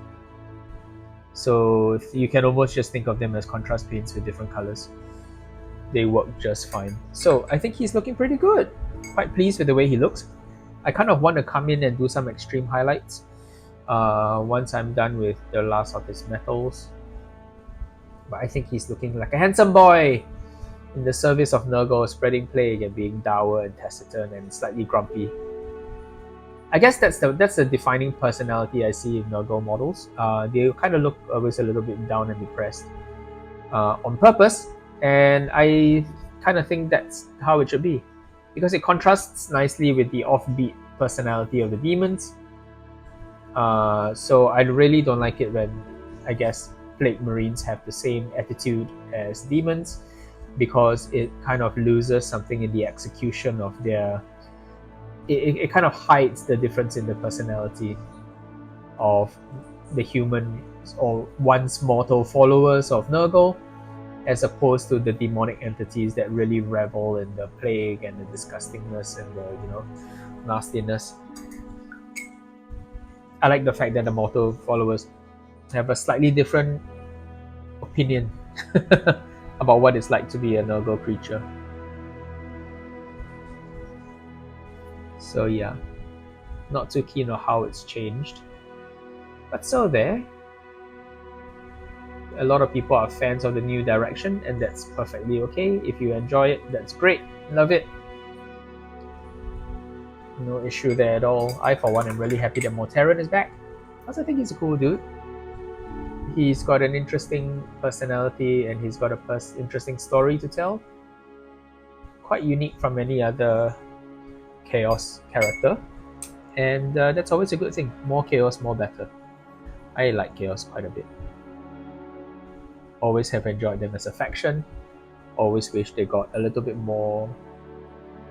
So you can almost just think of them as contrast paints with different colors. They work just fine. So I think he's looking pretty good. Quite pleased with the way he looks. I kind of want to come in and do some extreme highlights once I'm done with the last of his metals. But I think he's looking like a handsome boy in the service of Nurgle, spreading plague and being dour and taciturn and slightly grumpy. I guess that's the defining personality I see in Nurgle models. They kind of look always a little bit down and depressed on purpose, and I kind of think that's how it should be, because it contrasts nicely with the offbeat personality of the demons. So I really don't like it when, I guess, Plague Marines have the same attitude as demons, because it kind of loses something in the execution of their it kind of hides the difference in the personality of the humans or once mortal followers of Nurgle, as opposed to the demonic entities that really revel in the plague and the disgustingness and the nastiness. I like the fact that the mortal followers have a slightly different opinion about what it's like to be a Nurgle creature. So yeah, not too keen on how it's changed, but so there. A lot of people are fans of the new direction, and that's perfectly okay. If you enjoy it, that's great. Love it. No issue there at all. I, for one, am really happy that Mortaran is back. Because I think he's a cool dude. He's got an interesting personality, and he's got a interesting story to tell. Quite unique from any other Chaos character. And that's always a good thing. More Chaos, more better. I like Chaos quite a bit. Always have enjoyed them as a faction. Always wish they got a little bit more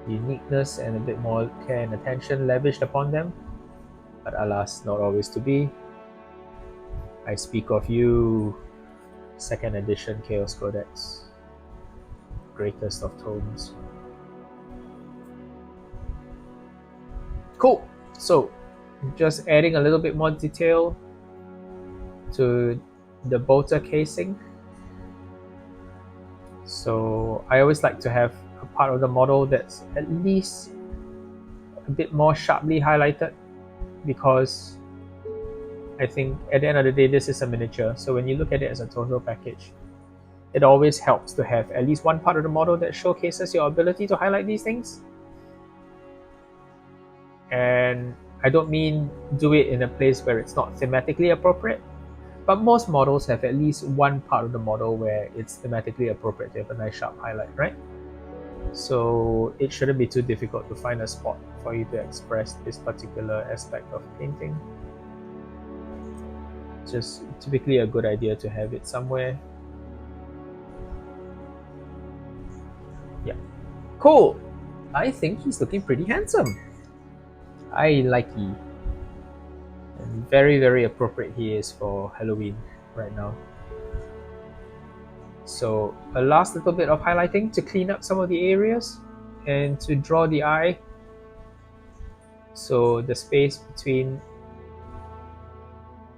uniqueness and a bit more care and attention lavished upon them. But alas, not always to be. I speak of you, 2nd edition Chaos Codex. Greatest of tomes. Cool. So, just adding a little bit more detail to the bolter casing. So I always like to have a part of the model that's at least a bit more sharply highlighted, because I think at the end of the day this is a miniature, so when you look at it as a total package, it always helps to have at least one part of the model that showcases your ability to highlight these things. And I don't mean do it in a place where it's not thematically appropriate, but most models have at least one part of the model where it's thematically appropriate to have a nice sharp highlight, right? So it shouldn't be too difficult to find a spot for you to express this particular aspect of painting. Just typically a good idea to have it somewhere. Yeah. Cool. I think he's looking pretty handsome. I like he. And very, very appropriate he is for Halloween right now. So a last little bit of highlighting to clean up some of the areas and to draw the eye. So the space between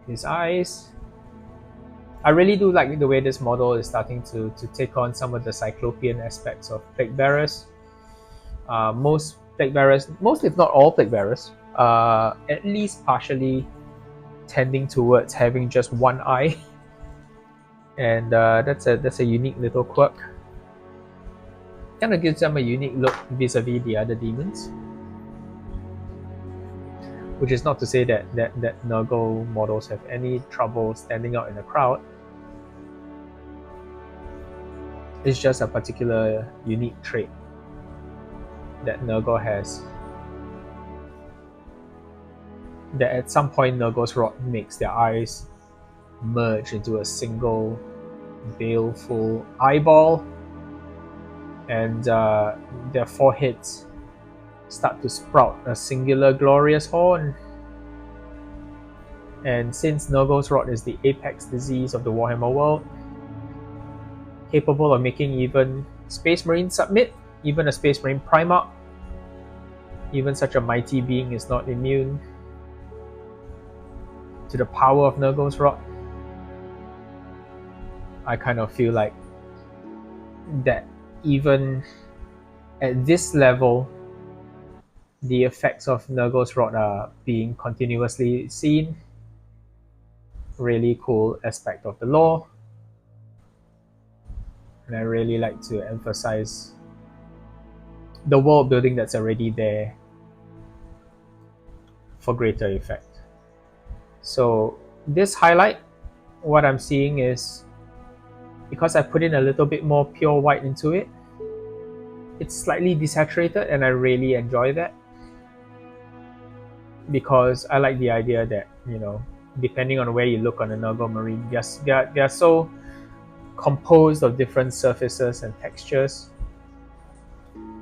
his eyes. I really do like the way this model is starting to take on some of the cyclopean aspects of plague bearers. Most plague bearers, most if not all plague bearers, at least partially tending towards having just one eye, and that's a unique little quirk. Kind of gives them a unique look vis-a-vis the other demons. Which is not to say that Nurgle models have any trouble standing out in a crowd. It's just a particular unique trait that Nurgle has. That at some point Nurgle's rod makes their eyes merge into a single baleful eyeball, and their foreheads start to sprout a singular glorious horn. And since Nurgle's rot is the apex disease of the Warhammer world, capable of making even Space Marines submit, even a Space Marine Primarch, even such a mighty being is not immune to the power of Nurgle's rot. I kind of feel like that even at this level, the effects of Nurgle's rot are being continuously seen. Really cool aspect of the lore. And I really like to emphasize the world building that's already there for greater effect. So this highlight, what I'm seeing is, because I put in a little bit more pure white into it, it's slightly desaturated, and I really enjoy that, because I like the idea that, you know, depending on where you look on a Nurgle Marine, they're so composed of different surfaces and textures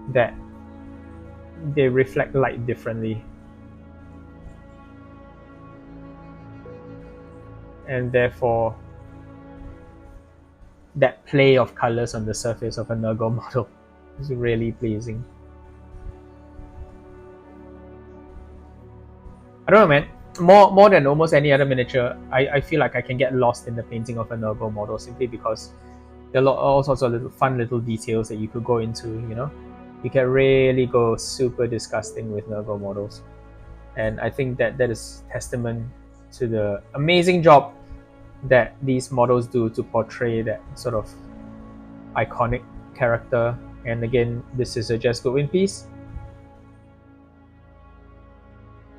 that they reflect light differently, and therefore that play of colors on the surface of a Nurgle model is really pleasing. I don't know, man. More than almost any other miniature, I feel like I can get lost in the painting of a Nurgle model simply because there are all sorts of fun little details that you could go into. You can really go super disgusting with Nurgle models, and I think that is testament to the amazing job that these models do to portray that sort of iconic character. And again, this is a Just Goodwin piece.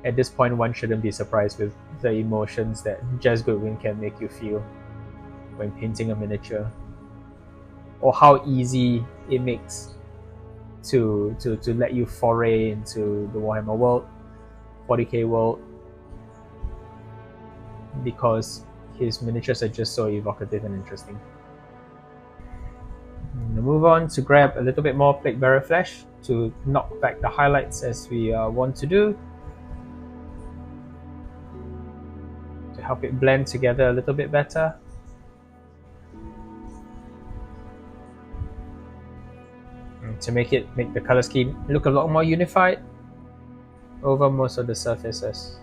At this point, one shouldn't be surprised with the emotions that Just Goodwin can make you feel when painting a miniature, or how easy it makes to let you foray into the Warhammer world, 40k world, because his miniatures are just so evocative and interesting. We'll move on to grab a little bit more Plague Bearer flesh to knock back the highlights as we want to do, to help it blend together a little bit better. And to make the color scheme look a lot more unified over most of the surfaces.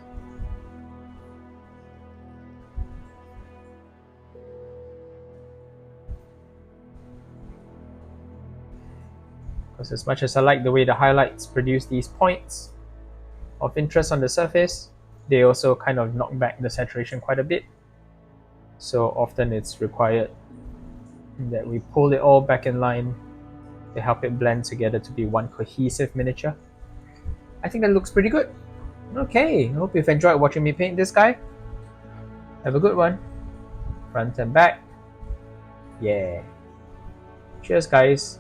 Because as much as I like the way the highlights produce these points of interest on the surface, they also kind of knock back the saturation quite a bit. So often it's required that we pull it all back in line to help it blend together to be one cohesive miniature. I think that looks pretty good. Okay, I hope you've enjoyed watching me paint this guy. Have a good one. Front and back. Yeah. Cheers, guys.